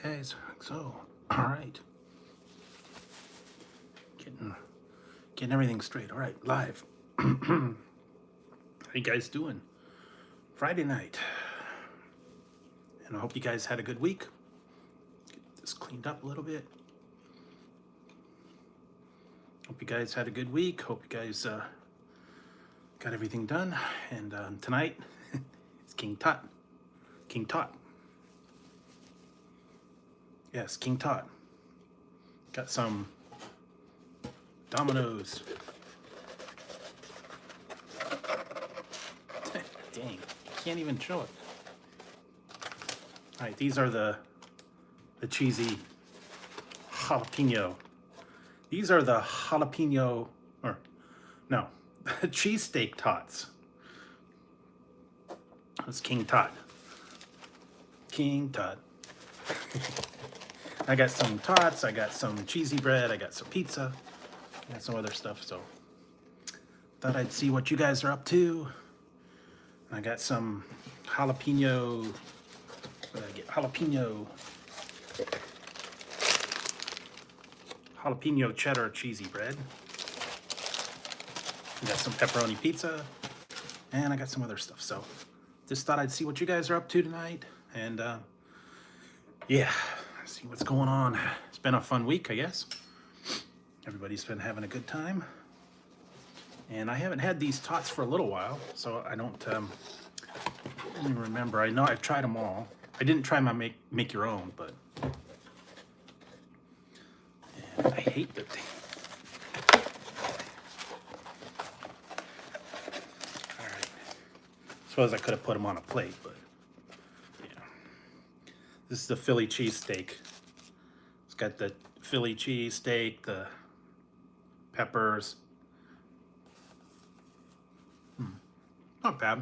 guys. So, all right. Getting everything straight. All right, live. How you guys doing? Friday night. And I hope you guys had a good week. Get this cleaned up a little bit. Hope you guys had a good week. Hope you guys got everything done. And tonight, it's King Tut. King Tut. Yes, King Tut. Got some Dominoes. Dang, can't even show it. All right, these are the cheesy jalapeno. These are the jalapeno, or no, cheesesteak tots. That's King Tut. King Tut. I got some tots, I got some cheesy bread, I got some pizza, I got some other stuff, so thought I'd see what you guys are up to. I got some jalapeno, what did I get? Jalapeno cheddar cheesy bread. I got some pepperoni pizza, and I got some other stuff, so just thought I'd see what you guys are up to tonight, and yeah, see what's going on. It's been a fun week, I guess. Everybody's been having a good time. And I haven't had these tots for a little while, so I don't even remember. I know I've tried them all. I didn't try my make your own, but yeah, I hate the thing. All right. Suppose I could have put them on a plate, but yeah. This is the Philly cheesesteak. It's got the Philly cheesesteak, the peppers. Not bad.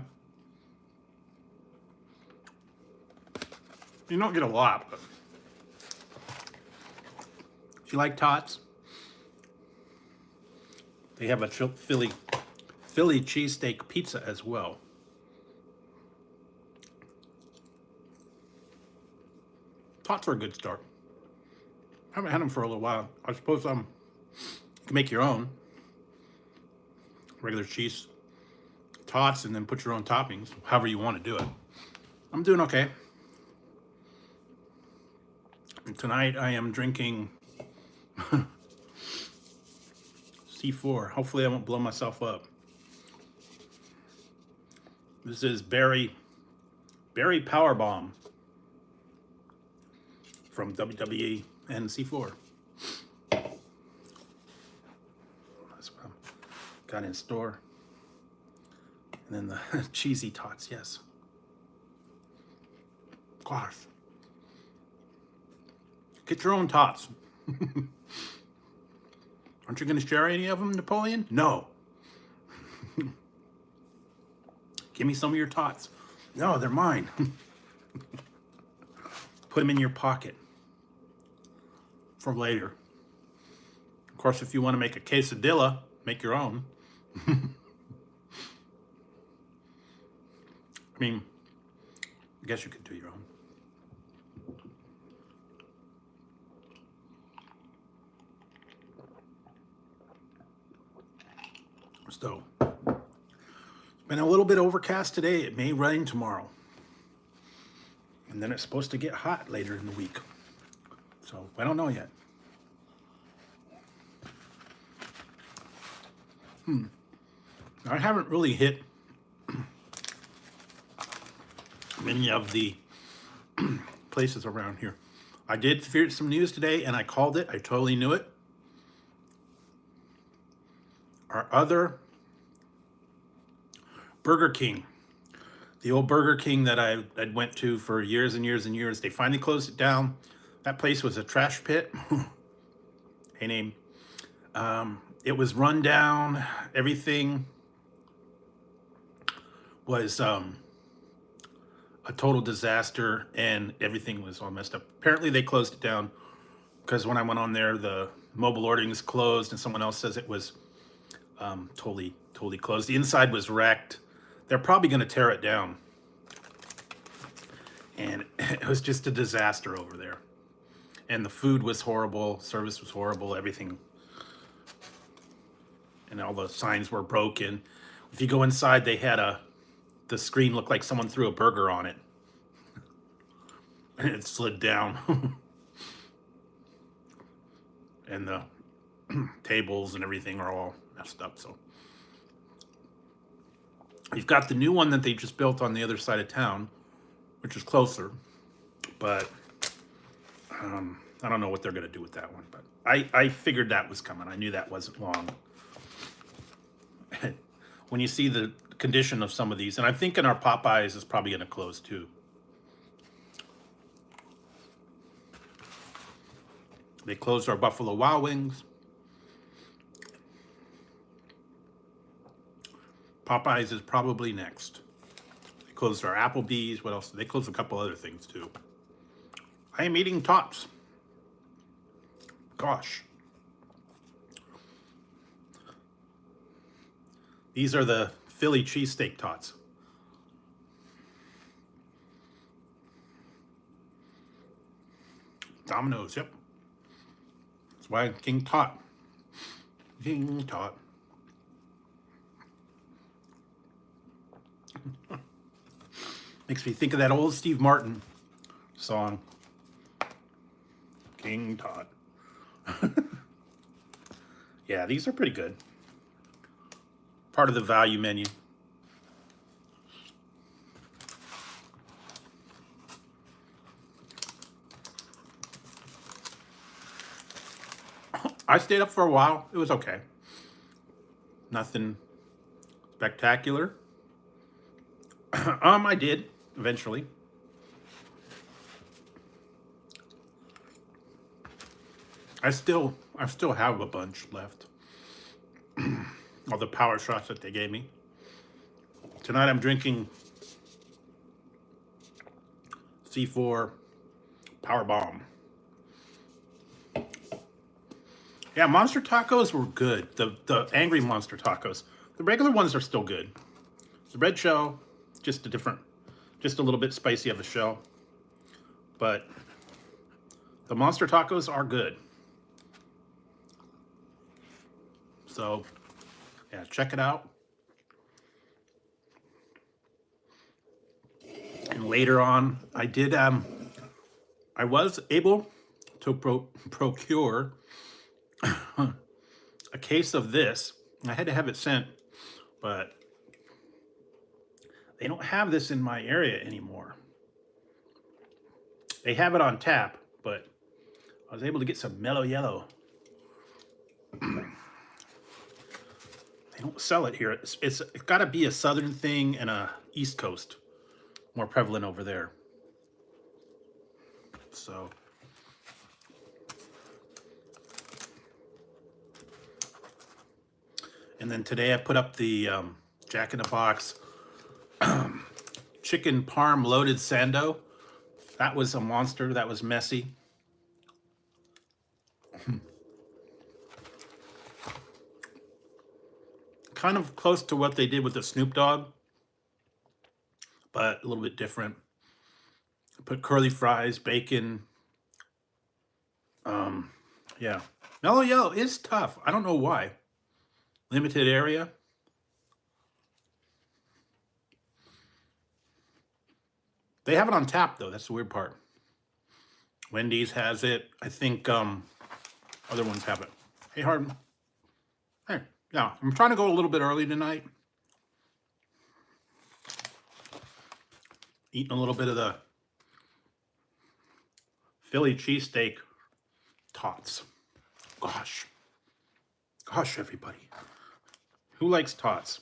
You don't get a lot, but if you like tots, they have a Philly cheesesteak pizza as well. Tots are a good start. I haven't had them for a little while. I suppose you can make your own regular cheese tots and then put your own toppings, however you want to do it. I'm doing okay. And tonight I am drinking C4. Hopefully I won't blow myself up. This is Berry Powerbomb from WWE and C4. That's what I got in store. And then the cheesy tots, yes. Gosh. Get your own tots. Aren't you going to share any of them, Napoleon? No. Give me some of your tots. No, they're mine. Put them in your pocket for later. Of course, if you want to make a quesadilla, make your own. I mean, I guess you could do your own. So, it's been a little bit overcast today. It may rain tomorrow. And then it's supposed to get hot later in the week. So, I don't know yet. I haven't really hit many of the places around here. I did hear some news today and I called it. I totally knew it. Our other Burger King, the old Burger King that I went to for years and years and years, they finally closed it down. That place was a trash pit. Hey, name. It was run down. Everything was a total disaster, and everything was all messed up. Apparently they closed it down because when I went on there, the mobile ordering is closed, and someone else says it was totally closed. The inside was wrecked. They're probably going to tear it down. And it was just a disaster over there. And the food was horrible, service was horrible, everything. And all the signs were broken. If you go inside, they had the screen looked like someone threw a burger on it. And it slid down. And the tables and everything are all messed up. So you've got the new one that they just built on the other side of town, which is closer. But I don't know what they're going to do with that one. But I figured that was coming. I knew that wasn't long. When you see the condition of some of these, and I'm thinking our Popeyes is probably going to close too. They closed our Buffalo Wild Wings. Popeyes is probably next. They closed our Applebee's. What else? They closed a couple other things too. I am eating tots. Gosh. These are the Philly cheesesteak tots. Domino's, yep. That's why King Tot. King Tot. Makes me think of that old Steve Martin song. King Tot. Yeah, these are pretty good. Part of the value menu. I stayed up for a while. It was okay. Nothing spectacular. I did eventually. I still have a bunch left. All the power shots that they gave me. Tonight I'm drinking C4 Power Bomb. Yeah, Monster Tacos were good. The Angry Monster Tacos. The regular ones are still good. The red shell, just a little bit spicy of a shell. But the Monster Tacos are good. So, yeah, check it out. And later on, I was able to procure a case of this. I had to have it sent, but they don't have this in my area anymore. They have it on tap, but I was able to get some Mellow Yellow. They don't sell it here. It's got to be a southern thing and a East Coast, more prevalent over there. So and then today I put up the Jack in the Box chicken parm loaded sando. That was a monster. That was messy. Kind of close to what they did with the Snoop Dogg, but a little bit different. Put curly fries, bacon. Yeah. Mellow Yellow is tough. I don't know why. Limited area. They have it on tap though. That's the weird part. Wendy's has it. I think other ones have it. Hey, Harden. Hey, yeah. I'm trying to go a little bit early tonight. Eating a little bit of the Philly cheesesteak tots. Gosh, everybody. Who likes tots?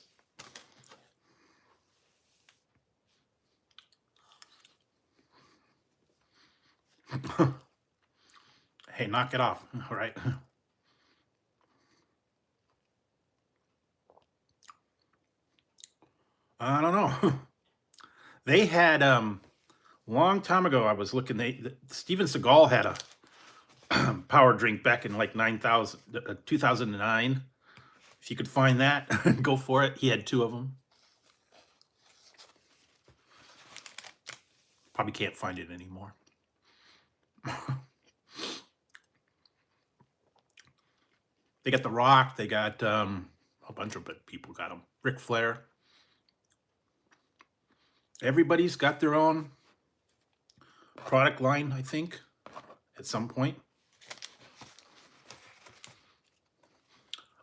Hey, knock it off. All right. I don't know. They had long time ago. I was looking. Steven Seagal had a power drink back in like 2009. If you could find that, go for it. He had 2 of them. Probably can't find it anymore. They got The Rock. They got a bunch of people got them. Ric Flair. Everybody's got their own product line, I think, at some point.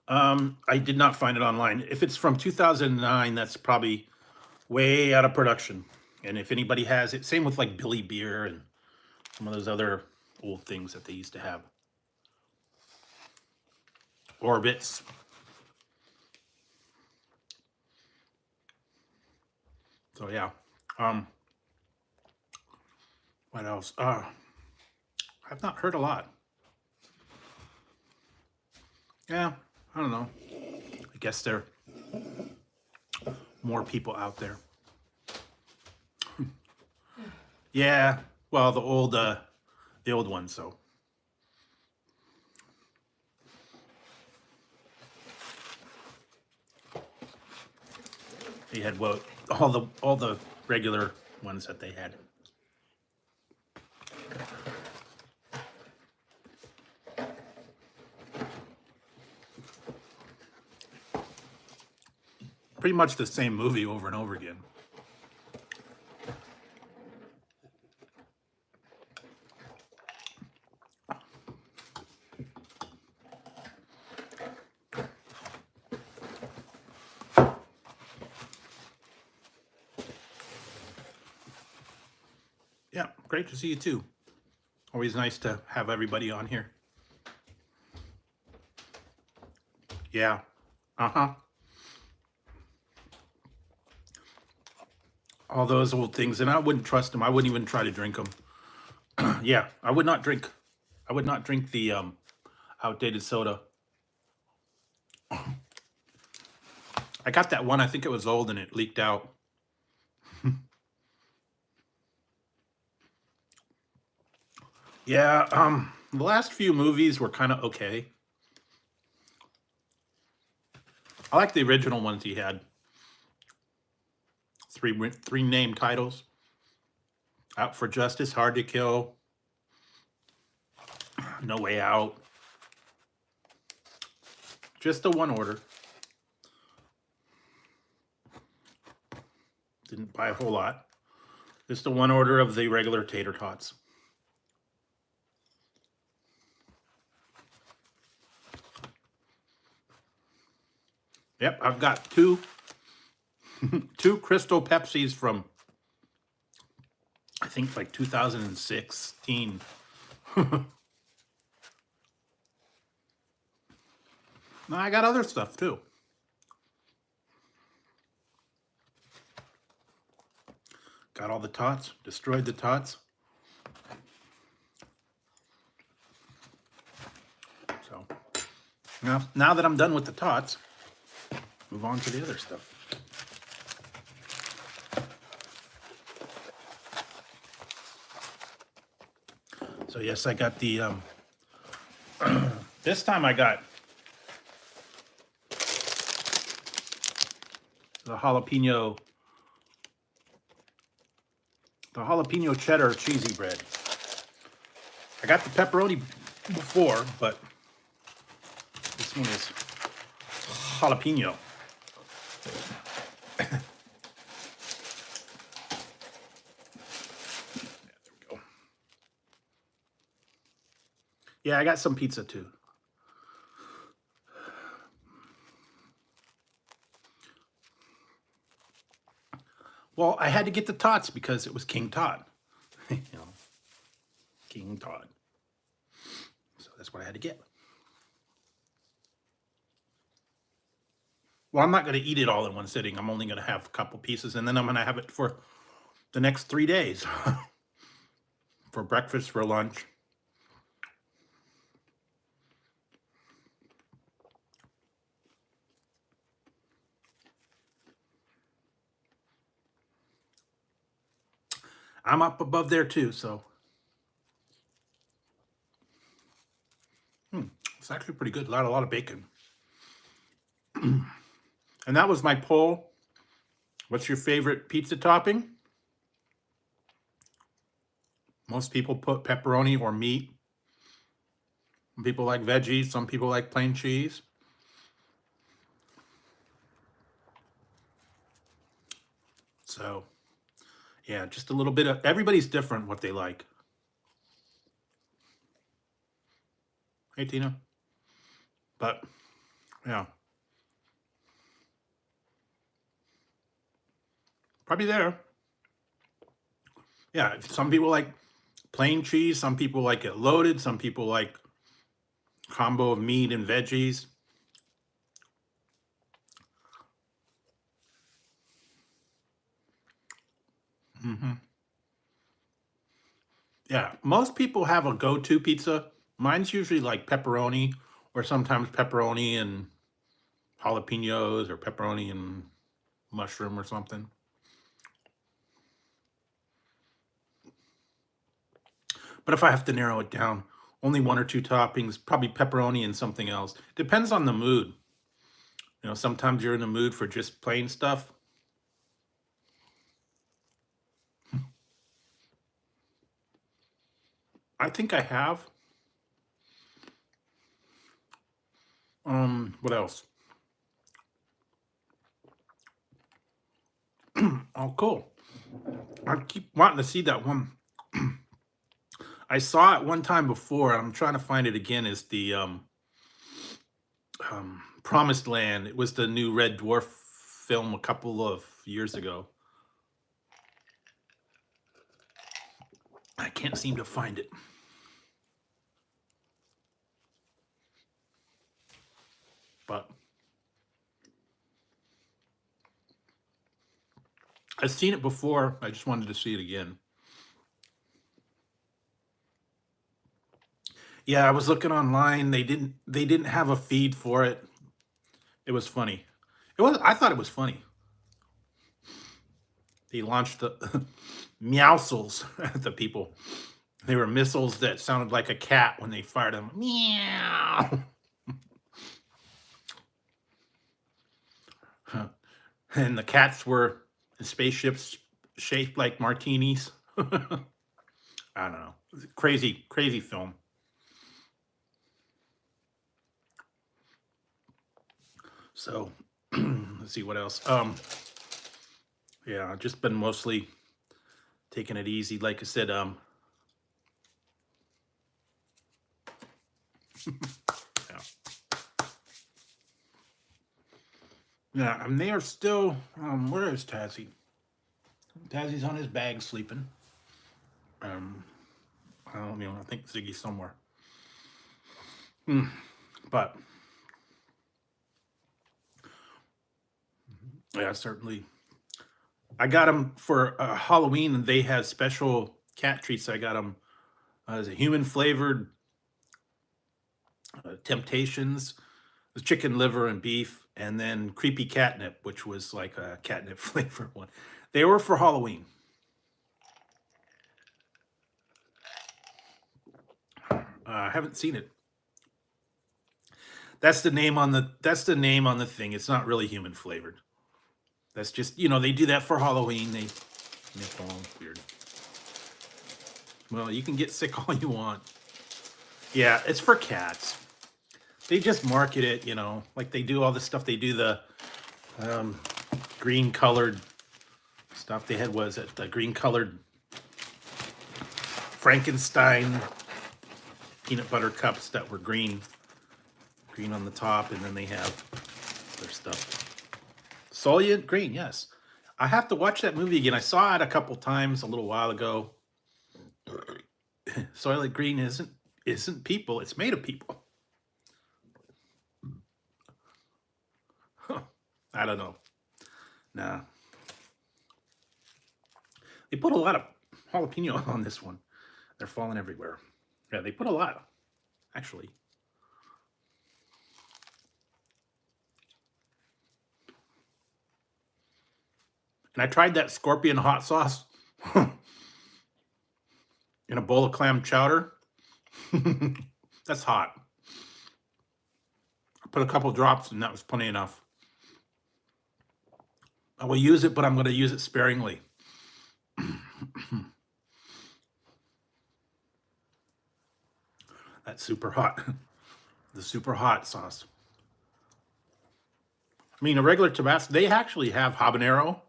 I did not find it online. If it's from 2009, that's probably way out of production. And if anybody has it, same with like Billy Beer and some of those other old things that they used to have. Orbits. So yeah. What else? I've not heard a lot. Yeah, I don't know. I guess there are more people out there. Yeah, well, the old ones, so. They had all the regular ones that they had. Pretty much the same movie over and over again. Yeah, great to see you too. Always nice to have everybody on here. Yeah. Uh-huh. All those old things, and I wouldn't trust them. I wouldn't even try to drink them. Yeah, I would not drink the outdated soda. I got that one, I think it was old and it leaked out. Yeah, the last few movies were kind of okay. I like the original ones he had. Three named titles. Out for Justice, Hard to Kill, No Way Out. Just the one order. Didn't buy a whole lot. Just the one order of the regular tater tots. Yep, I've got two Crystal Pepsis from, I think, like 2016. No, I got other stuff too. Got all the tots, destroyed the tots. So now that I'm done with the tots, move on to the other stuff. So yes, I got the this time I got the jalapeno cheddar cheesy bread. I got the pepperoni before, but this one is jalapeno. There we go. Yeah, I got some pizza too. Well, I had to get the tots because it was King Todd. You know, King Todd. So that's what I had to get. Well, I'm not going to eat it all in one sitting. I'm only going to have a couple pieces, and then I'm going to have it for the next 3 days. For breakfast, for lunch. I'm up above there too, so. It's actually pretty good. A lot of bacon. And that was my poll. What's your favorite pizza topping? Most people put pepperoni or meat. Some people like veggies, some people like plain cheese. So, yeah, just a little bit of, everybody's different what they like. Hey, Tina. But, yeah. Probably there. Yeah, some people like plain cheese, some people like it loaded, some people like combo of meat and veggies. Yeah, most people have a go-to pizza. Mine's usually like pepperoni, or sometimes pepperoni and jalapenos, or pepperoni and mushroom or something. But if I have to narrow it down, only one or two toppings, probably pepperoni and something else. Depends on the mood. You know, sometimes you're in the mood for just plain stuff. I think I have. What else? Oh, cool. I keep wanting to see that one. I saw it one time before. I'm trying to find it again. Is the Promised Land. It was the new Red Dwarf film a couple of years ago. I can't seem to find it. But I've seen it before. I just wanted to see it again. Yeah, I was looking online. They didn't have a feed for it. It was funny. I thought it was funny. They launched the meowsels at the people. They were missiles that sounded like a cat when they fired them. Meow. And the cats were spaceships shaped like martinis. I don't know. Crazy, crazy film. So let's see what else. Yeah, I've just been mostly taking it easy. Like I said, yeah. Yeah, and they are still, where is Tazzy? Tazzy's on his bag sleeping. I don't know, I think Ziggy's somewhere. But, yeah, certainly. I got them for Halloween, and they had special cat treats. I got them as a human flavored Temptations, the chicken liver and beef, and then creepy catnip, which was like a catnip flavored one. They were for Halloween. I haven't seen it. That's the name on the thing. It's not really human flavored. That's just, they do that for Halloween. They make all weird. Well, you can get sick all you want. Yeah, it's for cats. They just market it, like they do all the stuff. They do the green colored stuff. They had, was it the green colored Frankenstein peanut butter cups that were green on the top, and then they have their stuff. Soylent Green, yes. I have to watch that movie again. I saw it a couple times a little while ago. Soylent Green isn't people. It's made of people. Huh. I don't know. Nah. They put a lot of jalapeno on this one. They're falling everywhere. Yeah, they put a lot, actually. And I tried that scorpion hot sauce in a bowl of clam chowder. That's hot. I put a couple drops, and that was plenty enough. I will use it, but I'm going to use it sparingly. That's super hot. the super hot sauce. I mean, a regular Tabasco, they actually have habanero.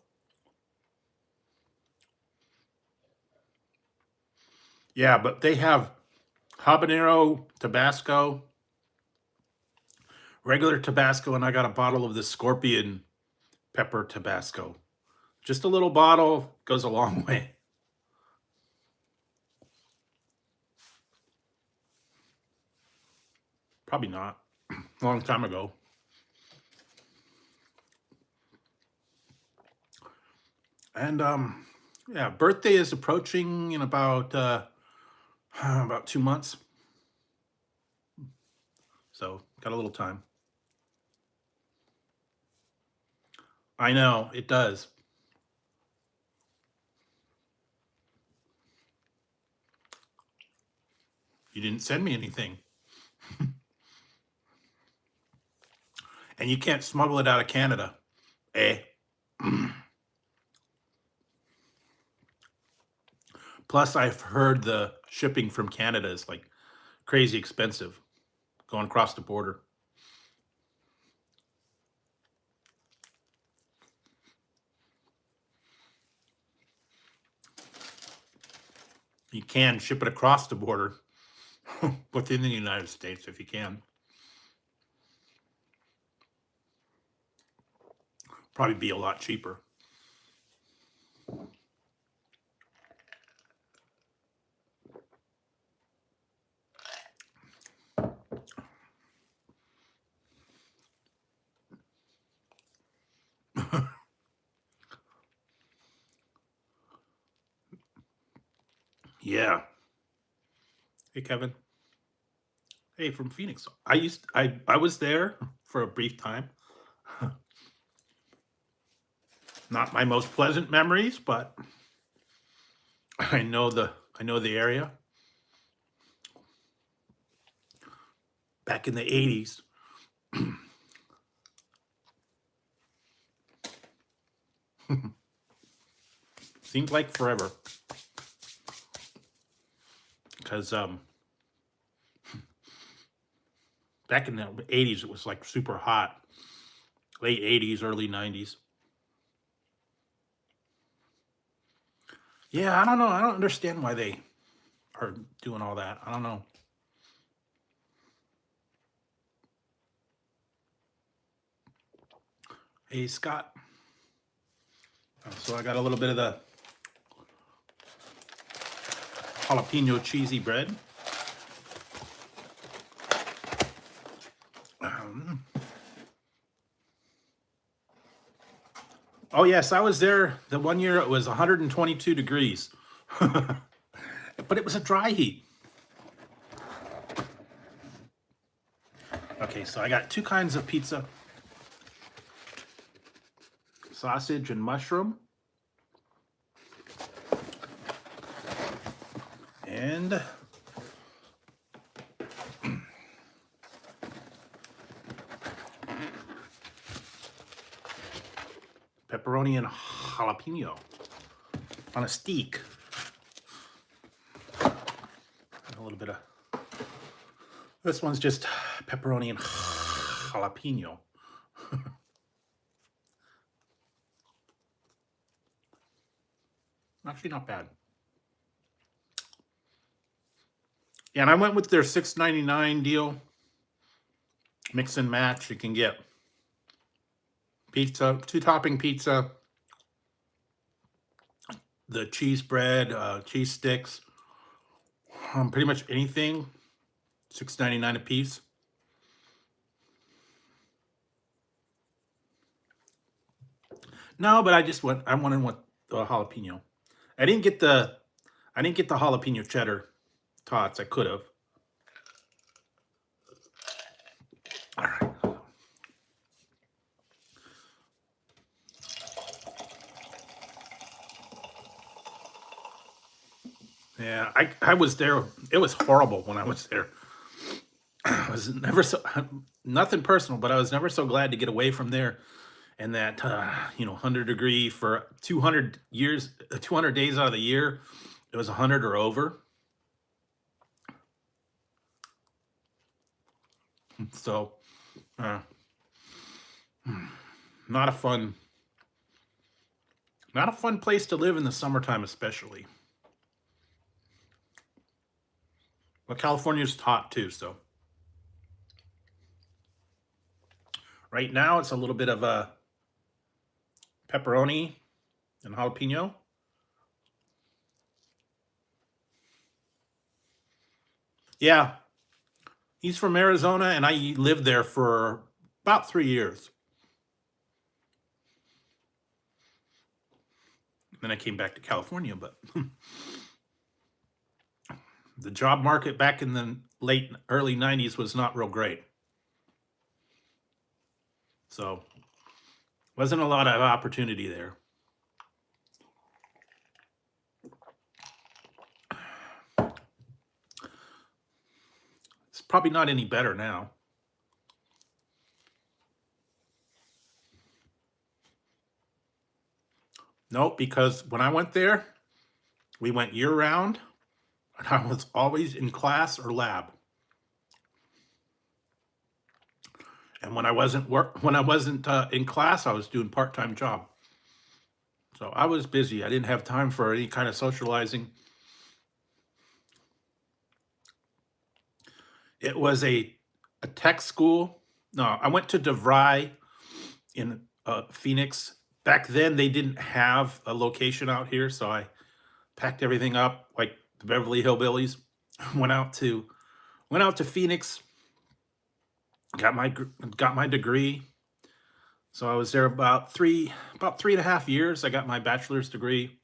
Yeah, but they have habanero, Tabasco, regular Tabasco, and I got a bottle of the scorpion pepper Tabasco. Just a little bottle goes a long way. Probably not. A long time ago. And yeah, birthday is approaching in about 2 months. So got a little time. I know, it does. You didn't send me anything. And you can't smuggle it out of Canada. Eh? Plus, I've heard the shipping from Canada is like crazy expensive going across the border. You can ship it across the border within the United States if you can. Probably be a lot cheaper. Yeah. Hey, Kevin. Hey, from Phoenix. I was there for a brief time. Not my most pleasant memories, but I know the area. Back in the 80s. Seems like forever. Because back in the 80s it was like super hot. Late 80s, early 90s. Yeah, I don't know. I don't understand why they are doing all that. I don't know. Hey, Scott. So I got a little bit of the jalapeno cheesy bread. Oh yes, I was there the one year it was 122 degrees. But it was a dry heat. Okay, so I got two kinds of pizza. Sausage and mushroom. And pepperoni and jalapeno on a steak. And a little bit of, this one's just pepperoni and jalapeno. Actually not bad. Yeah, and I went with their $6.99 deal. Mix and match. You can get pizza, 2-topping pizza, the cheese bread, cheese sticks, pretty much anything, $6.99 a piece. No, but I wanted with the jalapeno. I didn't get the jalapeno cheddar tots. I could have. All right. Yeah, I was there. It was horrible when I was there. I was never so, nothing personal, but I was never so glad to get away from there. And that 100-degree for 200 years, 200 days out of the year, it was 100 or over. So, uh, not a fun, not a fun place to live in the summertime, especially. But California's hot too, so. Right now, it's a little bit of a pepperoni and jalapeno. Yeah, he's from Arizona, and I lived there for about 3 years. Then I came back to California, but the job market back in the early 90s was not real great. So, wasn't a lot of opportunity there. It's probably not any better now. Nope, because when I went there, we went year round, and I was always in class or lab. And when I wasn't in class, I was doing part-time job. So I was busy. I didn't have time for any kind of socializing. It was a tech school. No, I went to DeVry in Phoenix. Back then, they didn't have a location out here, so I packed everything up like the Beverly Hillbillies. went out to Phoenix. Got my degree. So I was there about 3.5 years. I got my bachelor's degree.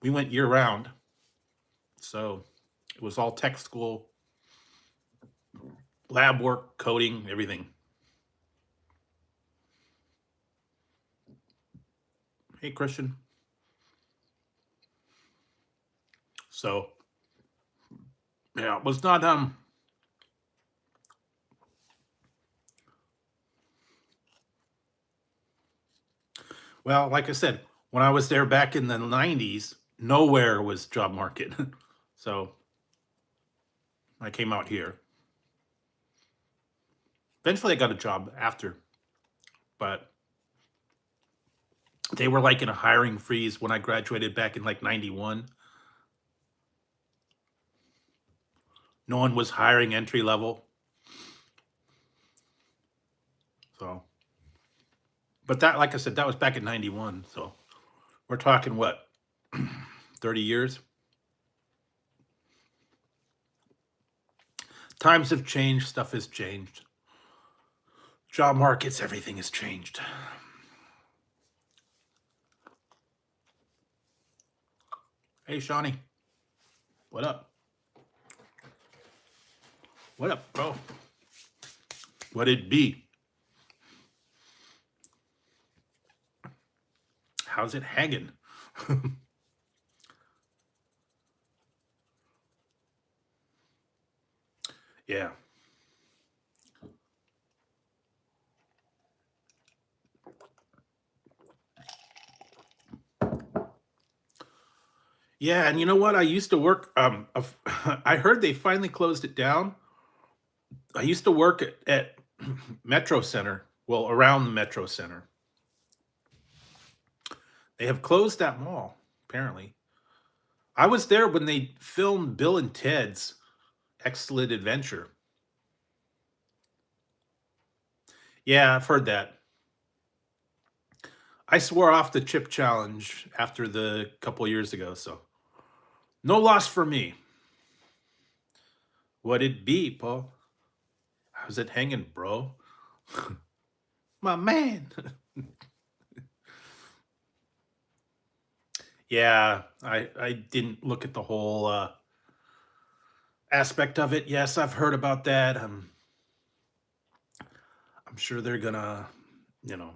We went year round, so it was all tech school, lab work, coding, everything. Hey, Christian. So, yeah, it was not well, like I said, when I was there back in the 90s, nowhere was job market. So, I came out here. Eventually, I got a job after, but they were like in a hiring freeze when I graduated back in like 91. No one was hiring entry level. So, but that, like I said, that was back in 91. So, we're talking what, 30 years? Times have changed, stuff has changed. Job markets, everything has changed. Hey, Shawnee. What up? What up, bro? What it be? How's it hanging? Yeah. Yeah, and you know what? I used to work. I heard they finally closed it down. I used to work at Metro Center. Well, around the Metro Center. They have closed that mall, apparently. I was there when they filmed Bill and Ted's Excellent Adventure. Yeah, I've heard that. I swore off the chip challenge after the couple years ago, so no loss for me. What it be, Paul? How's it hanging, bro? My man. Yeah, I didn't look at the whole aspect of it. Yes, I've heard about that. I'm sure they're gonna, you know,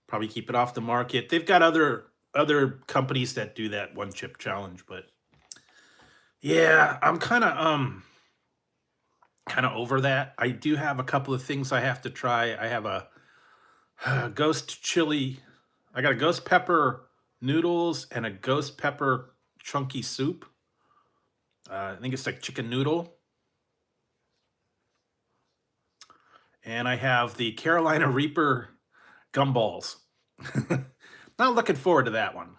probably keep it off the market. They've got other companies that do that one chip challenge, but yeah, I'm kind of over that. I do have a couple of things I have to try. I have a ghost chili. I got a ghost pepper noodles and a ghost pepper chunky soup. I think it's like chicken noodle. And I have the Carolina Reaper gumballs. Not looking forward to that one.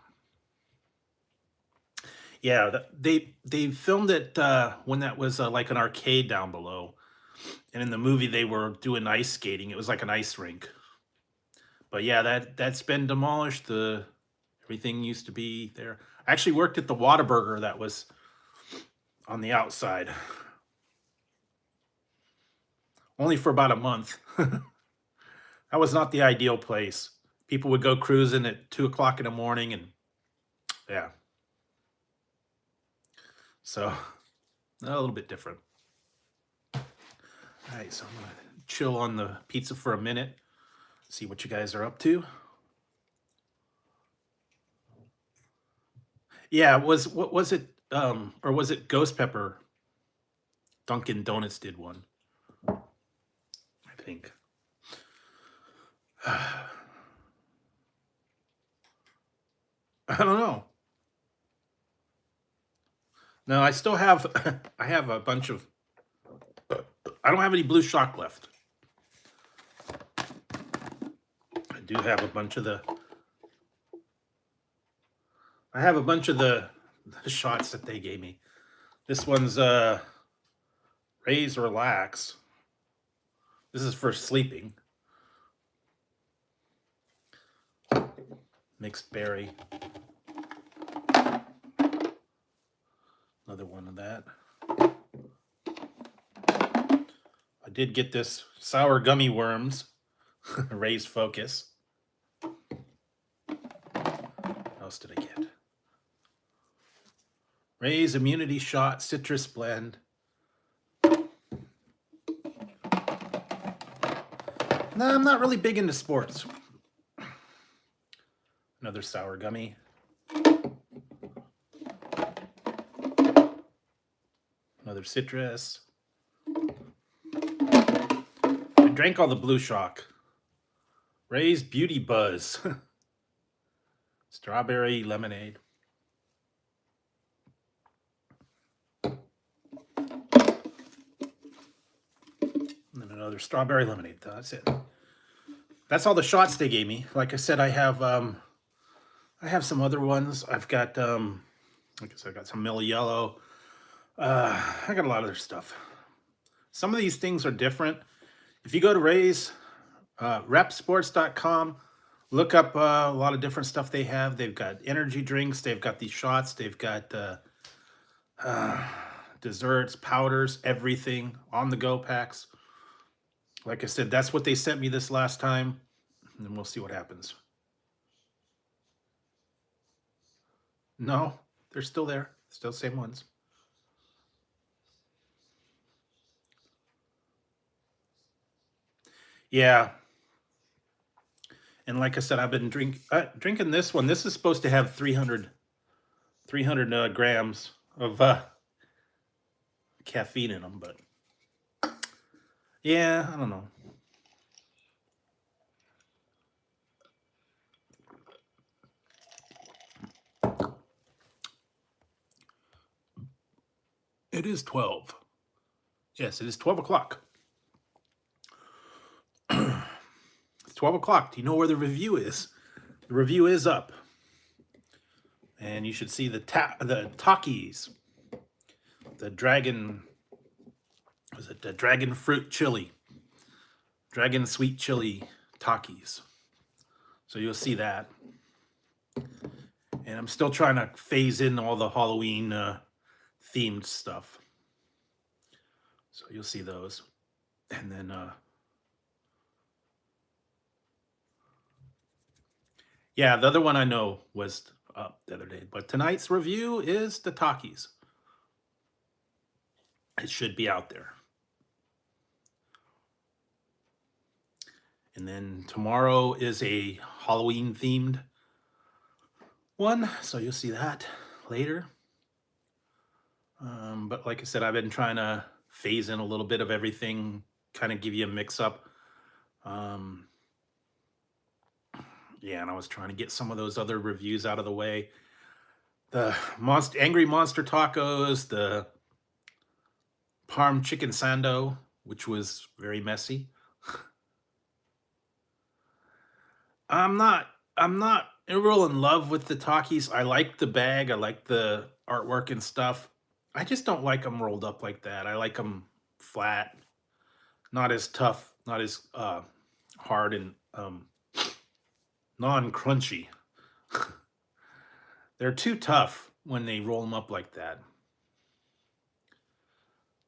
Yeah, they filmed it when that was like an arcade down below, and in the movie they were doing ice skating. It was like an ice rink. But yeah, that's been demolished. The everything used to be there. I actually worked at the Whataburger that was on the outside, only for about a month. That was not the ideal place. People would go cruising at 2 o'clock in the morning, and yeah, so a little bit different. All right, so I'm gonna chill on the pizza for a minute, see what you guys are up to. Yeah, what was it? Or was it Ghost Pepper? Dunkin' Donuts did one, I think. I don't know. No, I still have. I have a bunch of. I don't have any blue shock left. I do have a bunch of the. I have a bunch of the shots that they gave me. This one's Raise Relax. This is for sleeping. Mixed berry. Another one of that. I did get this sour gummy worms. Raise Focus. What else did I get? Raise Immunity Shot Citrus Blend. No, I'm not really big into sports. Another sour gummy. Another citrus. I drank all the Blue Shock. Ray's Beauty Buzz. Strawberry lemonade. And then another strawberry lemonade. That's it. That's all the shots they gave me. Like I said, I have some other ones. I've got like I said, I got some Miller Yellow. I got a lot of other stuff. Some of these things are different. If you go to Ray's repsports.com, look up a lot of different stuff they have. They've got energy drinks. They've got these shots. They've got desserts, powders, everything on the go packs. Like I said, that's what they sent me this last time, and then we'll see what happens. No, they're still there. Still the same ones. Yeah. And like I said, I've been drinking this one. This is supposed to have 300 grams of caffeine in them, but yeah, I don't know. It is 12. Yes, it is 12 o'clock. It's 12 o'clock. Do you know where the review is? The review is up. And you should see the Takis. The dragon, was it the dragon fruit chili? Dragon sweet chili Takis. So you'll see that. And I'm still trying to phase in all the Halloween themed stuff. So you'll see those. And then yeah, the other one I know was up the other day. But tonight's review is the Takis. It should be out there. And then tomorrow is a Halloween themed one. So you'll see that later. But like I said, I've been trying to phase in a little bit of everything, kind of give you a mix up. Yeah, and I was trying to get some of those other reviews out of the way. The Angry Monster Tacos, the Parm Chicken Sando, which was very messy. I'm not I'm not real in love with the Takis. I like the bag, I like the artwork and stuff. I just don't like them rolled up like that. I like them flat, not as tough, not as hard and non-crunchy. They're too tough when they roll them up like that.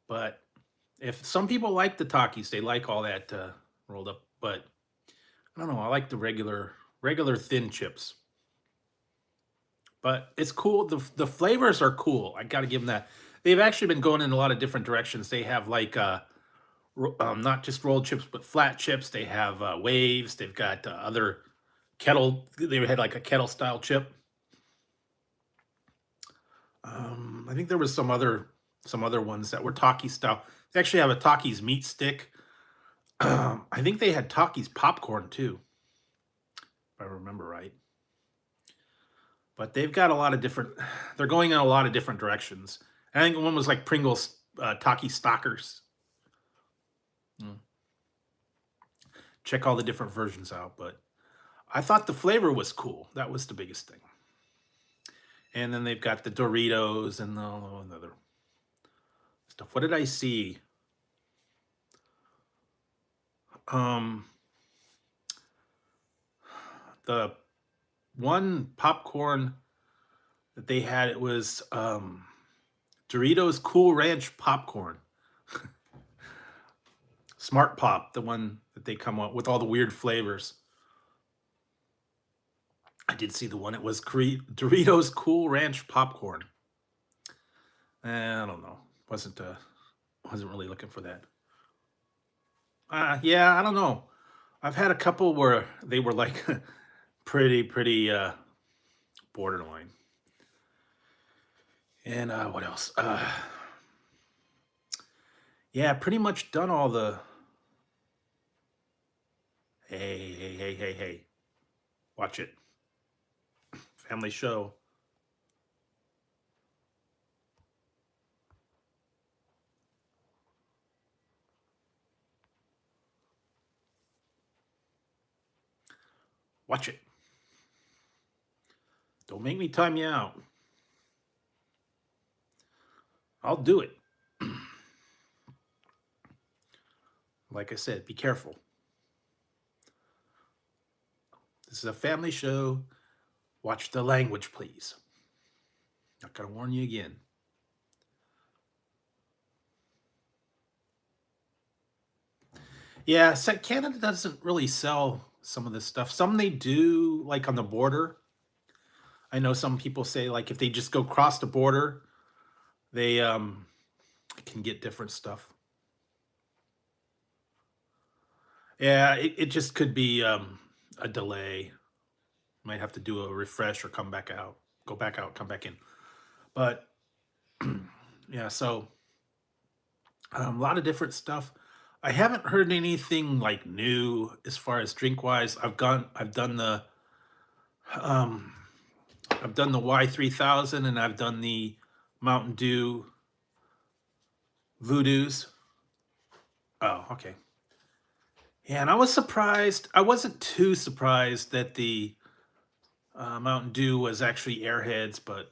But if some people like the Takis, they like all that rolled up. But I don't know. I like the regular thin chips. But it's cool. The flavors are cool. I got to give them that. They've actually been going in a lot of different directions. They have like not just rolled chips, but flat chips. They have waves. They've got other kettle. They had like a kettle style chip. I think there was some other ones that were Taki style. They actually have a Taki's meat stick. I think they had Taki's popcorn too, if I remember right. But they've got a lot of different. They're going in a lot of different directions. I think one was like Pringles Taki Stalkers. Mm. Check all the different versions out, but I thought the flavor was cool. That was the biggest thing. And then they've got the Doritos and all the other stuff. What did I see? Um, the one popcorn that they had, it was Doritos Cool Ranch popcorn. Smart Pop, the one that they come up with all the weird flavors. I did see the one. It was Doritos Cool Ranch popcorn. I don't know. Wasn't really looking for that. Yeah, I don't know. I've had a couple where they were like pretty borderline. And what else? Yeah, pretty much done all the. Hey. Watch it. Family show. Watch it. Don't make me time you out. I'll do it. Like I said, be careful. This is a family show. Watch the language, please. Not gonna warn you again. Yeah, Canada doesn't really sell some of this stuff. Some they do, like on the border. I know some people say like if they just go across the border, they can get different stuff. Yeah, it just could be a delay. Might have to do a refresh or come back out, go back out, come back in. But yeah, so a lot of different stuff. I haven't heard anything like new as far as drink wise. Um, I've done the Y3000 and I've done the Mountain Dew Voodoos. Oh, okay. Yeah, and I was surprised. I wasn't too surprised that the Mountain Dew was actually Airheads, but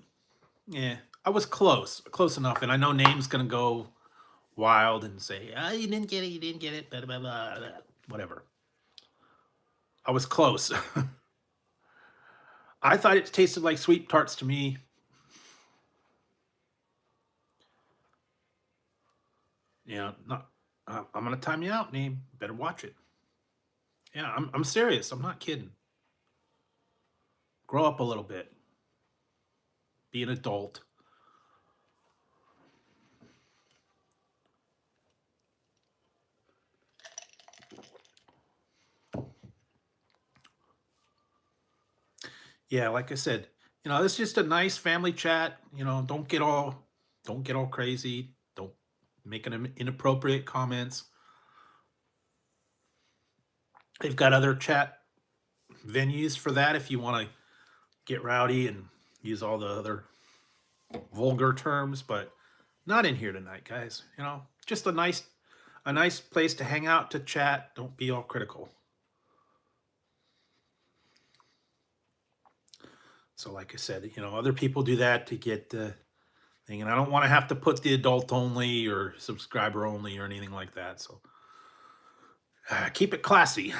yeah, I was close enough. And I know Name's gonna go wild and say, "Ah, you didn't get it," blah, blah, blah, blah. Whatever. I was close. I thought it tasted like sweet tarts to me. Yeah, not. I'm gonna time you out, Name. Better watch it. Yeah, I'm serious. I'm not kidding. Grow up a little bit. Be an adult. Yeah, like I said, this is just a nice family chat. Don't get all crazy. Don't make an inappropriate comments. They've got other chat venues for that if you want to get rowdy and use all the other vulgar terms, but not in here tonight, guys. Just a nice place to hang out, to chat. Don't be all critical. So like I said, other people do that to get the thing, and I don't want to have to put the adult only or subscriber only or anything like that. So keep it classy,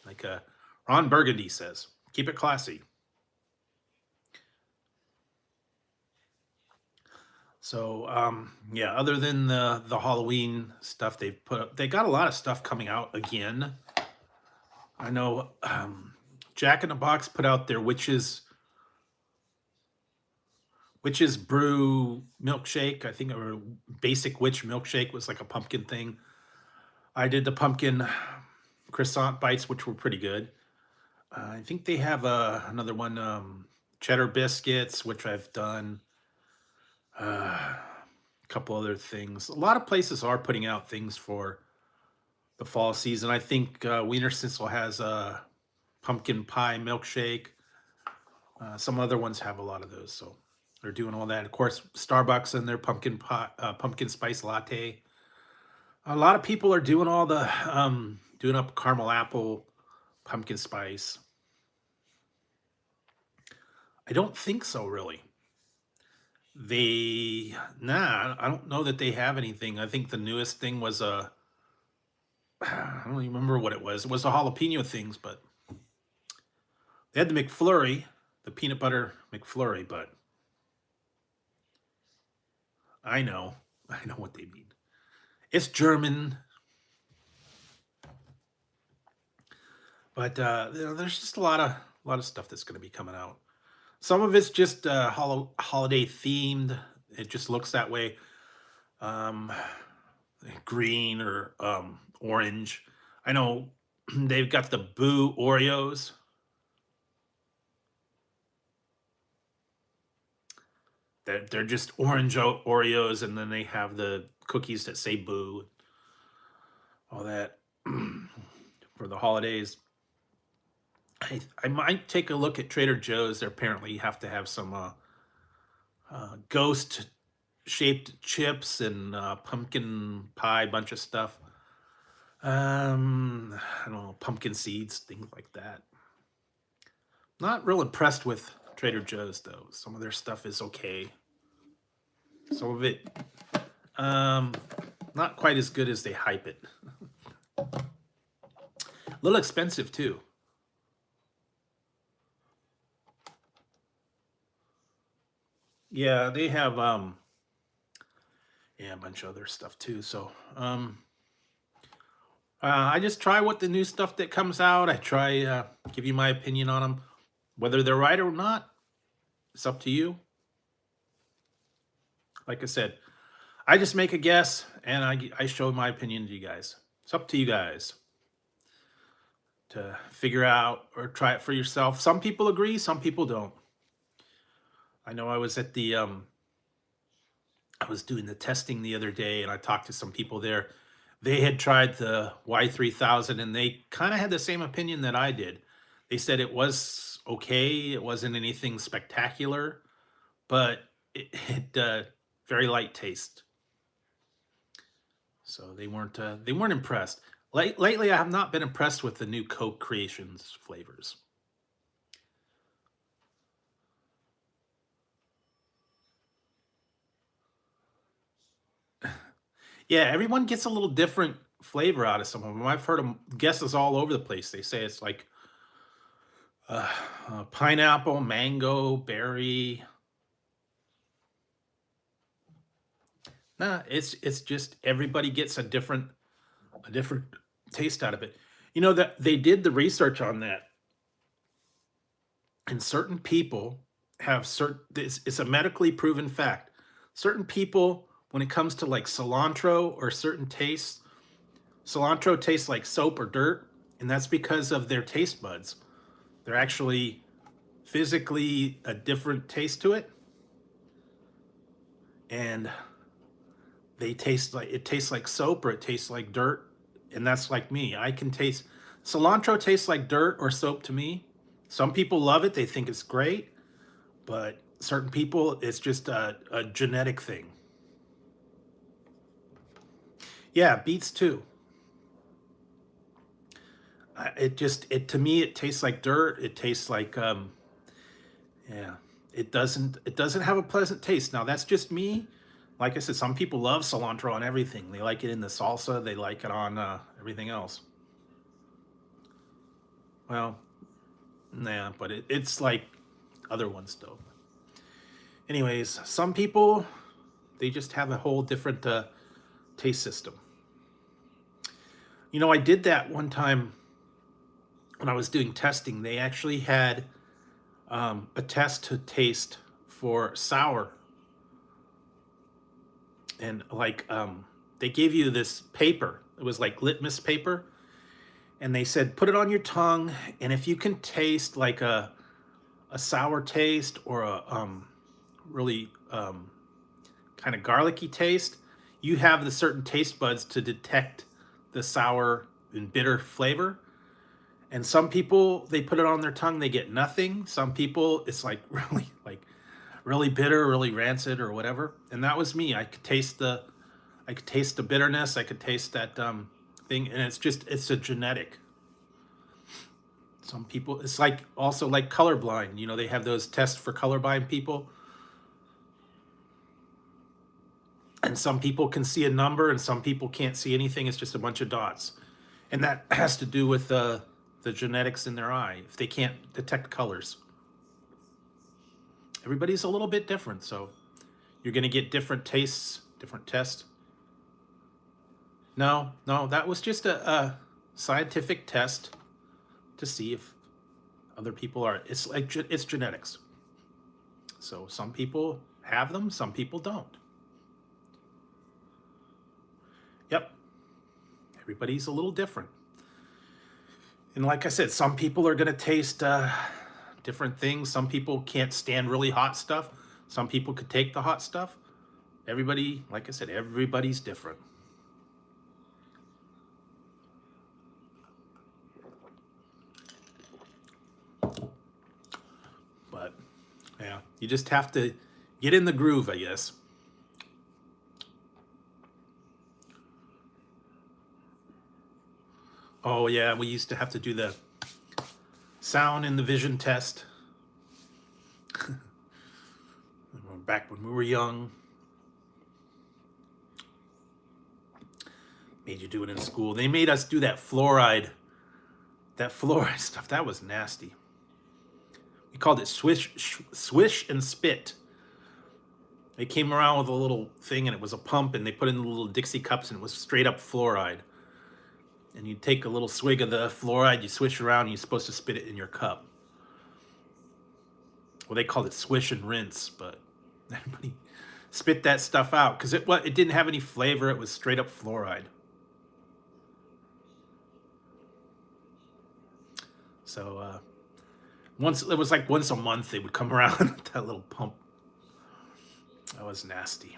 like Ron Burgundy says, keep it classy. So yeah, other than the Halloween stuff they got a lot of stuff coming out again. I know Jack in the Box put out their witches brew milkshake. I think, or basic witch milkshake was like a pumpkin thing. I did the pumpkin croissant bites, which were pretty good. I think they have another one, cheddar biscuits, which I've done. A couple other things. A lot of places are putting out things for the fall season. I think Wiener Schnitzel has a pumpkin pie milkshake. Some other ones have a lot of those, so they're doing all that. Of course, Starbucks and their pumpkin pie, pumpkin spice latte. A lot of people are doing all the doing up caramel apple, pumpkin spice. I don't think so, really. I don't know that they have anything. I think the newest thing was I don't even remember what it was. It was the jalapeno things, but they had the McFlurry, the peanut butter McFlurry, but I know what they mean. It's German, but there's just a lot of stuff that's going to be coming out. Some of it's just holiday themed. It just looks that way. Um, Green or orange. I know they've got the Boo Oreos. They're just orange Oreos, and then they have the cookies that say Boo. All that for the holidays. I might take a look at Trader Joe's. They apparently have to have some ghost shaped chips and pumpkin pie, bunch of stuff. I don't know, pumpkin seeds, things like that. Not real impressed with Trader Joe's though. Some of their stuff is okay. Some of it, not quite as good as they hype it. A little expensive too. Yeah, they have yeah, a bunch of other stuff too. So I just try what the new stuff that comes out. I try give you my opinion on them, whether they're right or not. It's up to you. Like I said, I just make a guess and I show my opinion to you guys. It's up to you guys to figure out or try it for yourself. Some people agree, some people don't. I know I was at the I was doing the testing the other day and I talked to some people there. They had tried the Y3000 and they kind of had the same opinion that I did. They said it was okay, it wasn't anything spectacular, but it very light taste. So they weren't impressed. Lately, I have not been impressed with the new Coke Creations flavors. Yeah, everyone gets a little different flavor out of some of them. I've heard them guesses all over the place. They say it's like pineapple, mango, berry. Nah, it's just everybody gets a different taste out of it. You know that they did the research on that, and certain people have it's a medically proven fact. Certain people, when it comes to like cilantro or certain tastes, cilantro tastes like soap or dirt, and that's because of their taste buds. They're actually physically a different taste to it, and it tastes like soap or it tastes like dirt, and that's like me. I can taste cilantro tastes like dirt or soap to me. Some people love it; they think it's great, but certain people, it's just a genetic thing. Yeah, beets too. It to me, it tastes like dirt. It tastes like Yeah, it doesn't have a pleasant taste. Now that's just me. Like I said, some people love cilantro on everything. They like it in the salsa. They like it on everything else. Well, nah, but it's like other ones though. Anyways, some people, they just have a whole different taste system. You know, I did that one time when I was doing testing. They actually had a test to taste for sour, and like they gave you this paper. It was like litmus paper, and they said put it on your tongue, and if you can taste like a sour taste or a really kind of garlicky taste, you have the certain taste buds to detect the sour and bitter flavor. And some people, they put it on their tongue, they get nothing. Some people, it's like really bitter, really rancid or whatever. And that was me. I could taste the bitterness. I could taste that thing, and it's a genetic. Some people, it's like also like colorblind. You know, they have those tests for colorblind people. And some people can see a number and some people can't see anything. It's just a bunch of dots. And that has to do with the genetics in their eye, if they can't detect colors. Everybody's a little bit different, so you're going to get different tastes, different tests. No, that was just a scientific test to see if other people are. It's like it's genetics. So some people have them, some people don't. Yep. Everybody's a little different. And like I said, some people are going to taste different things. Some people can't stand really hot stuff. Some people could take the hot stuff. Everybody, like I said, everybody's different. But yeah, you just have to get in the groove, I guess. Oh yeah, we used to have to do the sound and the vision test back when we were young. Made you do it in school. They made us do that fluoride stuff. That was nasty. We called it swish and spit. They came around with a little thing, and it was a pump, and they put in the little Dixie cups, and it was straight up fluoride. And you take a little swig of the fluoride, you swish around, and you're supposed to spit it in your cup. Well, they called it swish and rinse, but everybody spit that stuff out because it didn't have any flavor. It was straight up fluoride. So it was like once a month they would come around with that little pump. That was nasty.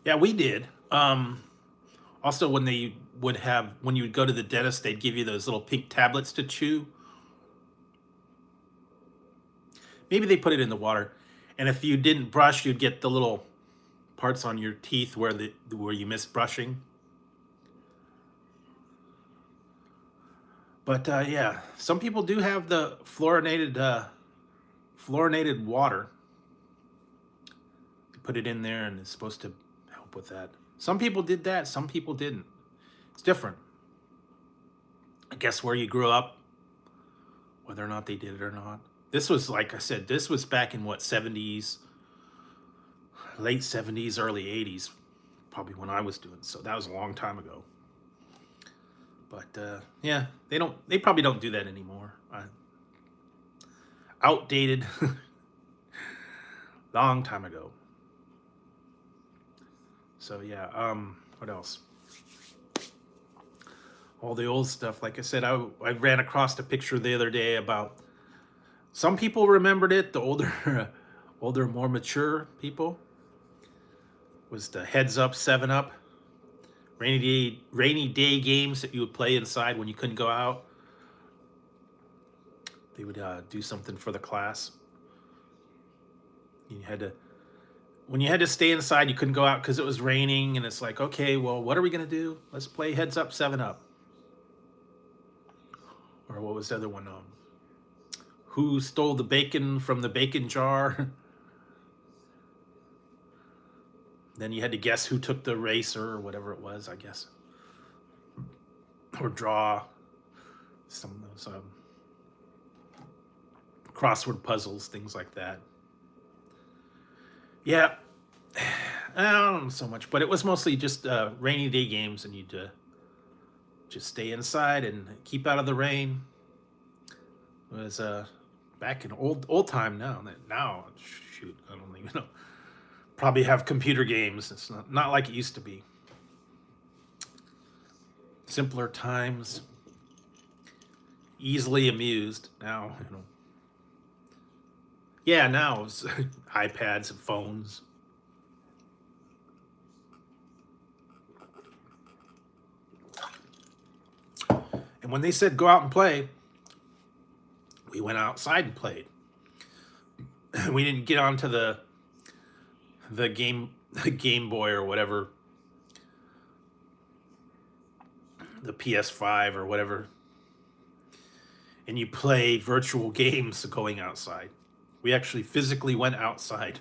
Yeah, we did. Also, when you would go to the dentist, they'd give you those little pink tablets to chew. Maybe they put it in the water, and if you didn't brush, you'd get the little parts on your teeth where you missed brushing. But yeah, some people do have the fluorinated water. They put it in there, and it's supposed to help with that. Some people did that. Some people didn't. It's different. I guess where you grew up, whether or not they did it or not. This was, like I said, this was back in what, 70s, late 70s, early 80s, probably when I was doing it. So that was a long time ago. But yeah, they probably don't do that anymore. Outdated, long time ago. So yeah, what else? All the old stuff. Like I said, I ran across a picture the other day about, some people remembered it, the older, more mature people, was the Heads Up, 7-Up, rainy day games that you would play inside when you couldn't go out. They would do something for the class. When you had to stay inside, you couldn't go out because it was raining, and it's like, okay, well, what are we gonna do? Let's play Heads Up, 7-Up. Or what was the other one? Who stole the bacon from the bacon jar? Then you had to guess who took the eraser or whatever it was, I guess. Or draw some of those crossword puzzles, things like that. Yeah, I don't know so much, but it was mostly just rainy day games, and you'd just stay inside and keep out of the rain. It was back in old time now. Now, shoot, I don't even know. Probably have computer games. It's not like it used to be. Simpler times. Easily amused. Now, you know. Yeah, now it's iPads and phones. And when they said go out and play, we went outside and played. We didn't get onto the Game Boy or whatever, the PS5 or whatever, and you play virtual games going outside. We actually physically went outside.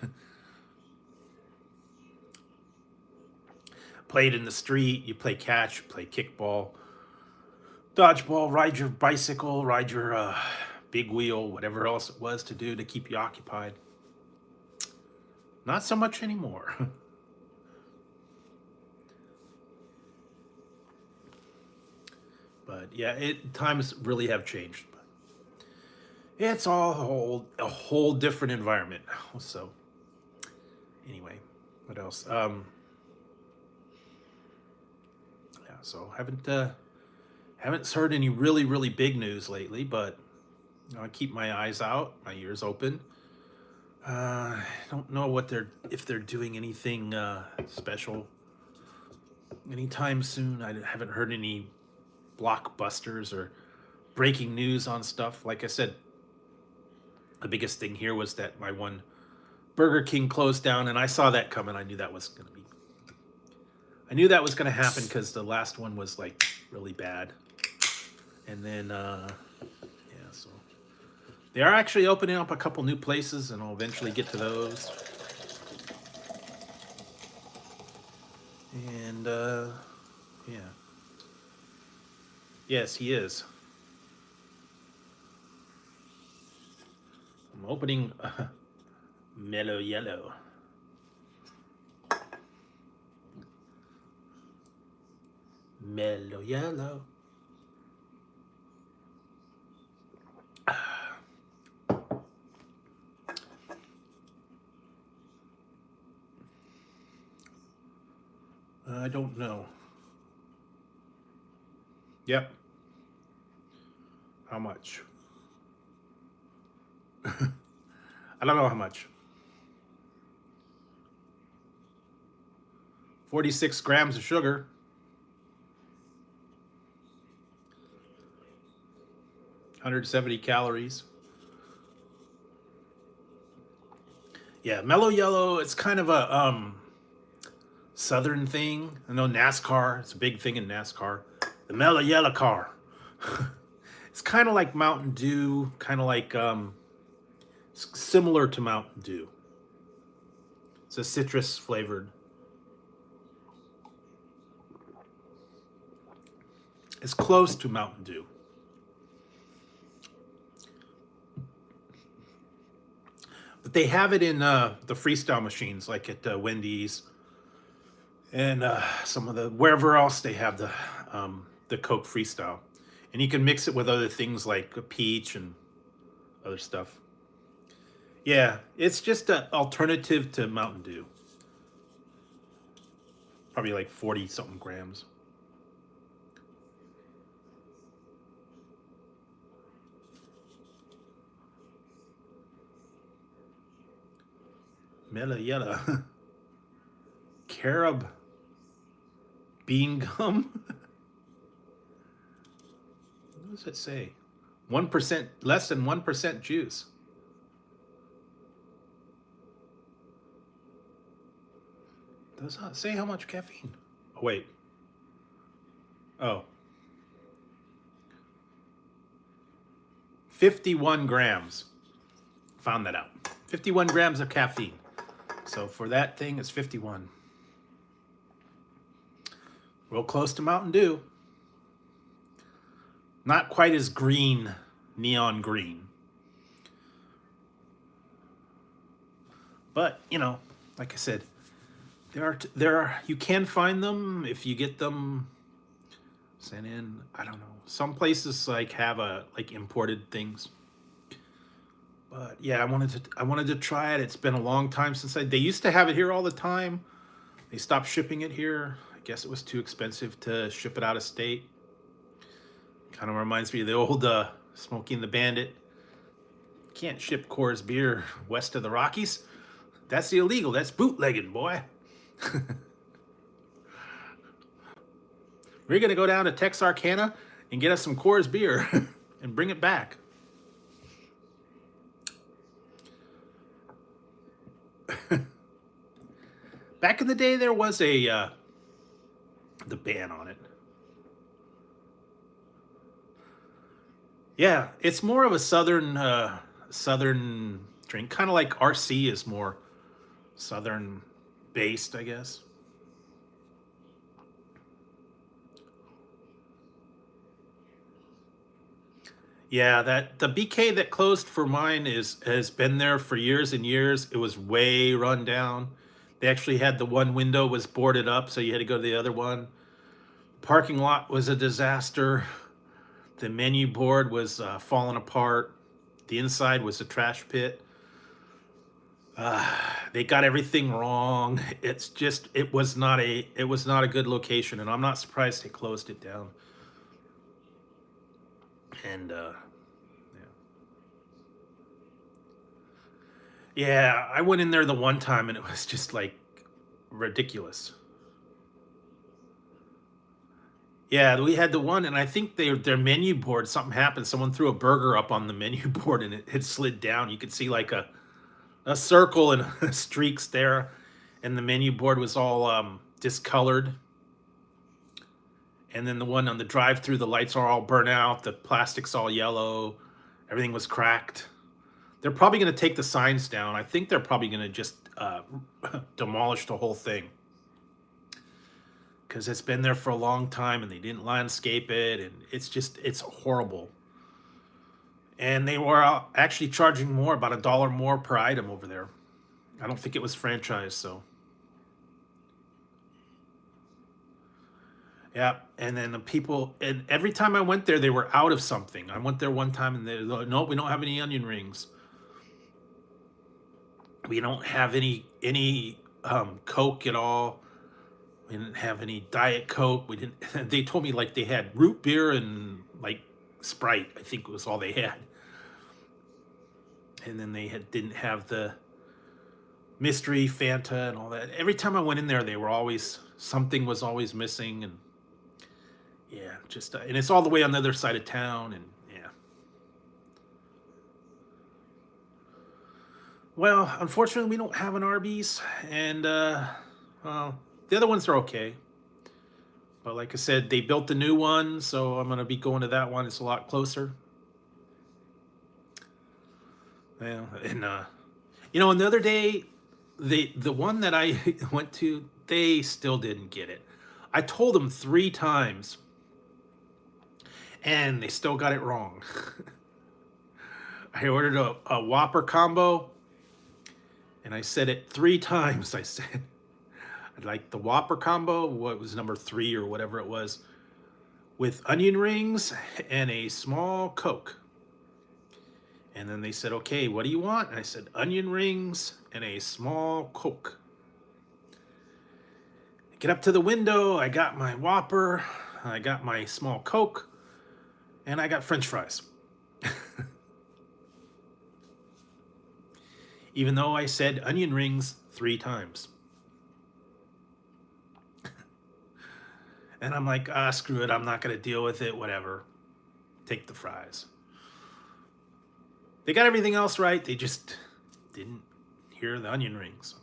Played in the street, you play catch, you play kickball, dodgeball, ride your bicycle, ride your big wheel, whatever else it was to do to keep you occupied. Not so much anymore. But yeah, times really have changed. It's all a whole different environment now. So anyway, what else? Yeah, so haven't heard any really big news lately, but you know, I keep my eyes out, my ears open. I don't know if they're doing anything special anytime soon. I haven't heard any blockbusters or breaking news on stuff. Like I said, the biggest thing here was that my one Burger King closed down, and I saw that coming. I knew that was going to happen because the last one was like really bad. And then yeah, so they are actually opening up a couple new places, and I'll eventually get to those. And yeah. Yes, he is. I'm opening Mellow Yellow. Mellow Yellow. I don't know. Yep. How much? I don't know how much. 46 grams of sugar. $170 calories. Yeah, Mellow Yellow, it's kind of a southern thing. I know NASCAR, it's a big thing in NASCAR. The Mellow Yellow car. It's kind of like Mountain Dew, kind of like similar to Mountain Dew. It's a citrus flavored. It's close to Mountain Dew. But they have it in the freestyle machines, like at Wendy's and some of the wherever else they have the Coke Freestyle, and you can mix it with other things like peach and other stuff. Yeah, it's just an alternative to Mountain Dew. Probably like 40 something grams. Mellow Yellow. Carob bean gum. What does it say? 1%, less than 1% juice. Does not say how much caffeine. Oh, wait. Oh. 51 grams. Found that out. 51 grams of caffeine. So for that thing, it's 51. Real close to Mountain Dew. Not quite as green, neon green. But, you know, like I said, there are you can find them if you get them sent in. I don't know. Some places like have like imported things. But yeah, I wanted to try it. It's been a long time since they used to have it here all the time. They stopped shipping it here. I guess it was too expensive to ship it out of state. Kind of reminds me of the old Smokey and the Bandit. Can't ship Coors beer west of the Rockies. That's illegal. That's bootlegging, boy. We're going to go down to Texarkana and get us some Coors beer and bring it back. Back in the day, there was the ban on it. Yeah, it's more of a southern drink, kind of like RC is more southern based, I guess. Yeah, the BK that closed for mine has been there for years and years. It was way run down. They actually had the one window was boarded up, so you had to go to the other one. Parking lot was a disaster. The menu board was falling apart. The inside was a trash pit. They got everything wrong. It was not a good location, and I'm not surprised they closed it down. And yeah, I went in there the one time, and it was just like ridiculous. Yeah, we had the one, and I think their menu board, something happened. Someone threw a burger up on the menu board, and it had slid down. You could see like a circle and streaks there, and the menu board was all discolored. And then the one on the drive-through, the lights are all burnt out, the plastic's all yellow, everything was cracked. They're probably going to take the signs down. I think they're probably going to just demolish the whole thing, because it's been there for a long time and they didn't landscape it, and it's horrible. And they were actually charging more, about $1 more per item over there. I don't think it was franchised, so. Yeah, and then the people, and every time I went there, they were out of something. I went there one time and they were like, no, we don't have any onion rings. We don't have any Coke at all. We didn't have any Diet Coke. We didn't. They told me like they had root beer and like Sprite. I think was all they had. And then they didn't have the mystery Fanta and all that. Every time I went in there, something was always missing, and yeah, just and it's all the way on the other side of town, and yeah. Well, unfortunately, we don't have an Arby's, and well, the other ones are okay. But like I said, they built the new one, so I'm gonna be going to that one. It's a lot closer. Yeah, and and the other day, the one that I went to, they still didn't get it. I told them 3 times, and they still got it wrong. I ordered a Whopper combo, and I said it 3 times. I said, I'd like the Whopper combo, what was number 3 or whatever it was, with onion rings and a small Coke. And then they said, okay, what do you want? And I said, onion rings and a small Coke. I get up to the window, I got my Whopper, I got my small Coke, and I got French fries. Even though I said onion rings 3 times. And I'm like, screw it, I'm not going to deal with it, whatever. Take the fries. They got everything else right, they just didn't hear the onion rings.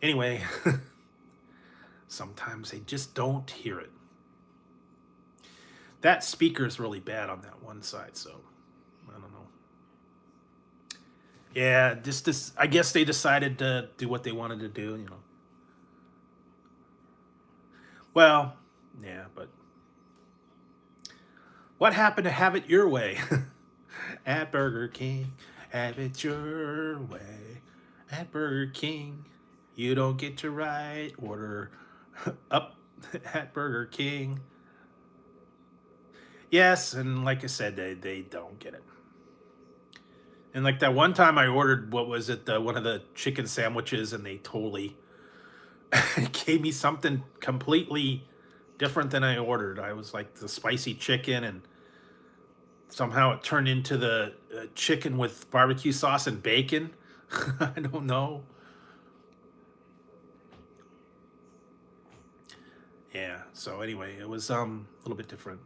Anyway, sometimes they just don't hear it. That speaker is really bad on that one side, so I don't know. Yeah, just this. I guess they decided to do what they wanted to do. Well, yeah, but what happened to have it your way? At Burger King, have it your way. At Burger King, you don't get to write order up at Burger King. Yes, and like I said, they don't get it. And like that one time I ordered, what was it, one of the chicken sandwiches, and they totally gave me something completely different than I ordered. I was like the spicy chicken, and somehow it turned into the chicken with barbecue sauce and bacon. I don't know. Yeah. So anyway, it was a little bit different.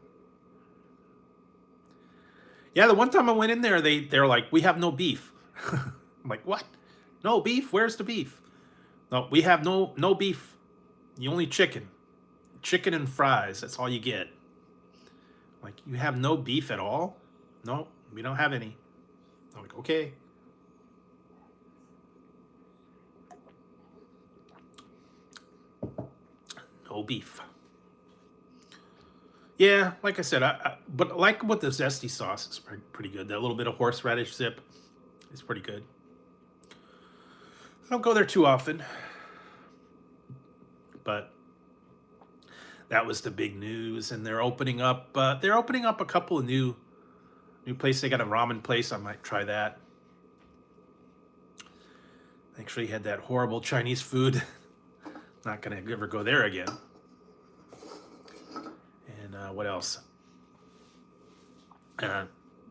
Yeah, the one time I went in there, they're like, "We have no beef." I'm like, "What? No beef? Where's the beef?" No, we have no beef. You only chicken and fries. That's all you get. Like, you have no beef at all? No, we don't have any. I'm like, okay. No beef. Yeah, like I said, but like with the zesty sauce, it's pretty good. That little bit of horseradish zip is pretty good. I don't go there too often, but that was the big news. And they're opening up. They're opening up a couple of new places. They got a ramen place. I might try that. Actually, had that horrible Chinese food. Not gonna ever go there again. And what else?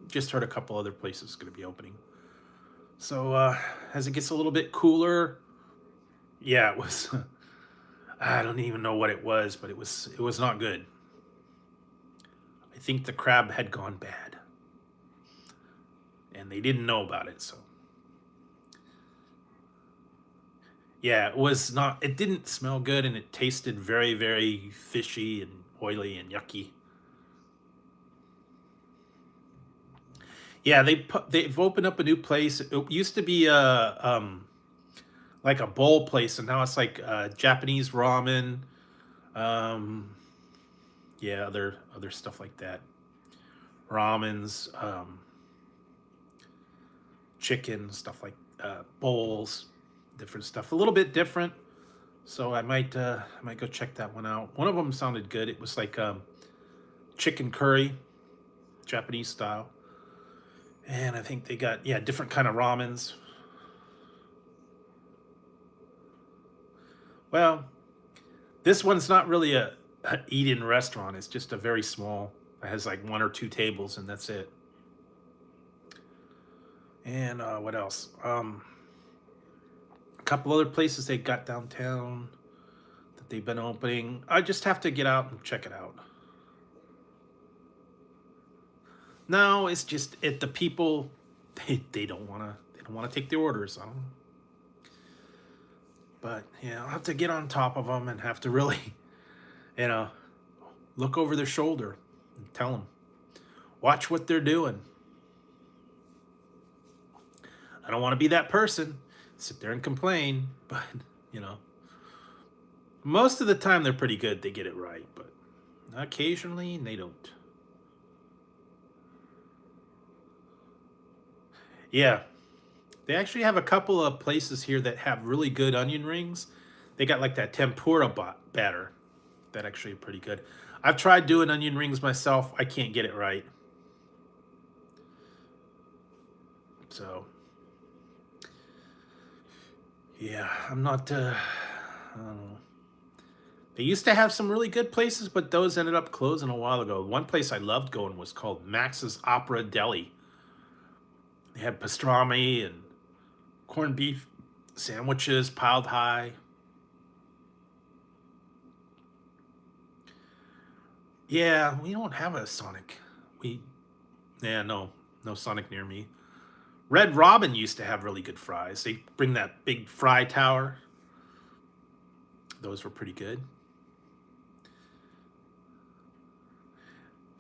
Just heard a couple other places going to be opening. So as it gets a little bit cooler, yeah, it was. I don't even know what it was, but it was not good. I think the crab had gone bad, and they didn't know about it. So yeah, it was not. It didn't smell good, and it tasted very, very fishy and oily and yucky. Yeah, they've opened up a new place. It used to be like a bowl place, and now it's like Japanese ramen. Um, yeah, other stuff like that. Ramens, chicken stuff like bowls, different stuff. A little bit different. So I might go check that one out. One of them sounded good. It was like chicken curry, Japanese style. And I think they got, yeah, different kind of ramens. Well, this one's not really a eat-in restaurant. It's just a very small. It has like one or two tables, and that's it. And what else? A couple other places they got downtown that they've been opening. I just have to get out and check it out. No, it's just the people they don't wanna take the orders. I don't know. But yeah, I'll have to get on top of them and have to really, you know, look over their shoulder and tell them, watch what they're doing. I don't want to be that person, sit there and complain, but you know, most of the time they're pretty good. They get it right, but occasionally they don't. Yeah, they actually have a couple of places here that have really good onion rings. They got like that tempura batter that actually pretty good. I've tried doing onion rings myself. I can't get it right. So yeah, I'm not. I don't know. They used to have some really good places, but those ended up closing a while ago. One place I loved going was called Max's Opera Deli. They had pastrami and corned beef sandwiches piled high. Yeah, we don't have a Sonic. We, yeah, no Sonic near me. Red Robin used to have really good fries. They bring that big fry tower. Those were pretty good.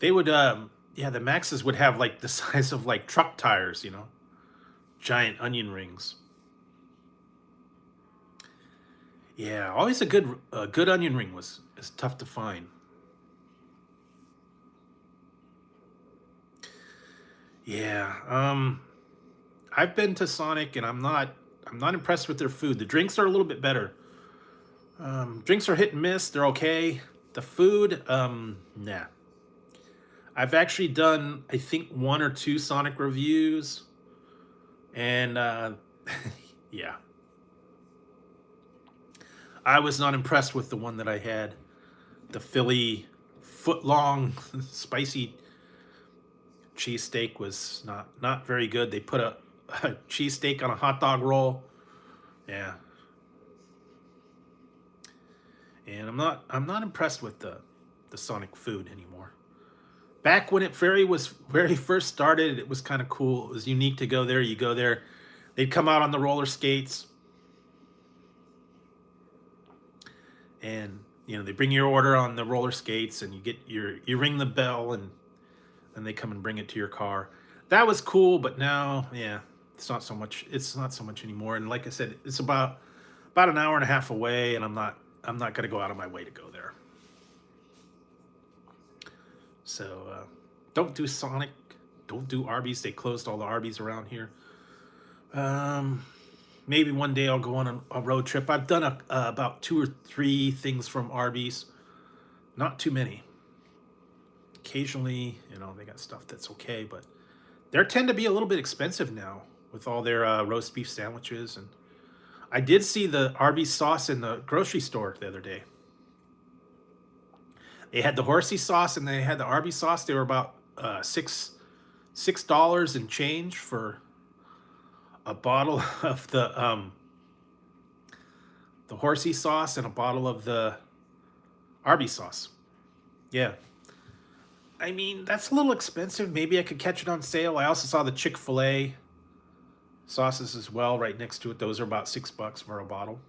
They would, yeah, the Maxes would have like the size of like truck tires, you know, giant onion rings. Yeah, always a good onion ring is tough to find. Yeah, I've been to Sonic and I'm not impressed with their food. The drinks are a little bit better. Drinks are hit and miss. They're okay. The food, nah. I've actually done, I think, 1 or 2 Sonic reviews, and yeah, I was not impressed with the one that I had. The Philly foot-long spicy cheesesteak was not very good. They put a cheesesteak on a hot dog roll. Yeah, and I'm not impressed with the Sonic food anymore. Back when it very first started, it was kind of cool. It was unique to go there. You go there, they'd come out on the roller skates, and you know they bring your order on the roller skates, and you ring the bell, and then they come and bring it to your car. That was cool, but now, yeah, it's not so much. It's not so much anymore. And like I said, it's about an hour and a half away, and I'm not gonna go out of my way to go there. So don't do Sonic, don't do Arby's. They closed all the Arby's around here. Um, Maybe one day I'll go on a road trip. I've done about 2 or 3 things from Arby's, not too many. Occasionally, you know, they got stuff that's okay, but they tend to be a little bit expensive now with all their roast beef sandwiches. And I did see the Arby's sauce in the grocery store the other day. They had the horsey sauce and they had the Arby's sauce. They were about $6 and change for a bottle of the horsey sauce and a bottle of the Arby's sauce. Yeah. I mean, that's a little expensive. Maybe I could catch it on sale. I also saw the Chick-fil-A sauces as well right next to it. Those are about $6 for a bottle.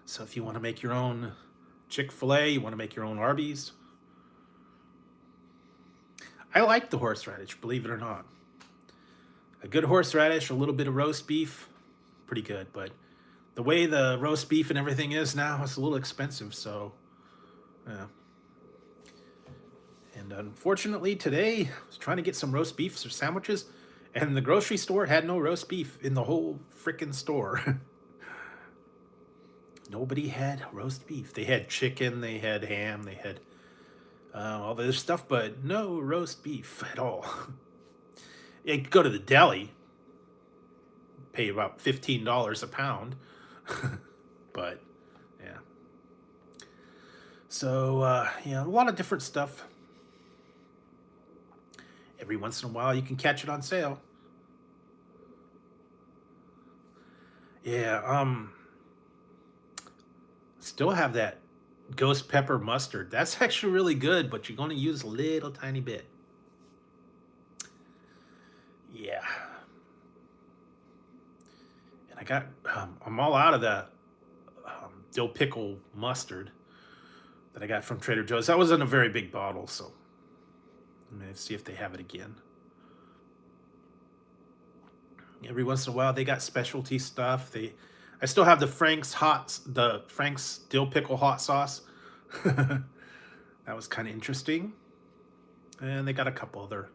So if you want to make your own Chick-fil-A, you want to make your own Arby's. I like the horseradish, believe it or not. A good horseradish, a little bit of roast beef, pretty good. But the way the roast beef and everything is now, it's a little expensive. So, yeah. And unfortunately, today I was trying to get some roast beef or sandwiches, and the grocery store had no roast beef in the whole freaking store. Nobody had roast beef. They had chicken, they had ham, they had all the other stuff, but no roast beef at all. You could go to the deli, pay about $15 a pound, but yeah. So yeah, a lot of different stuff. Every once in a while, you can catch it on sale. Yeah, still have that ghost pepper mustard. That's actually really good, but you're going to use a little tiny bit. Yeah. And I got, I'm all out of that dill pickle mustard that I got from Trader Joe's. That was in a very big bottle, so I'm going to see if they have it again. Every once in a while, they got specialty stuff. I still have the Frank's dill pickle hot sauce. That was kind of interesting. And they got a couple other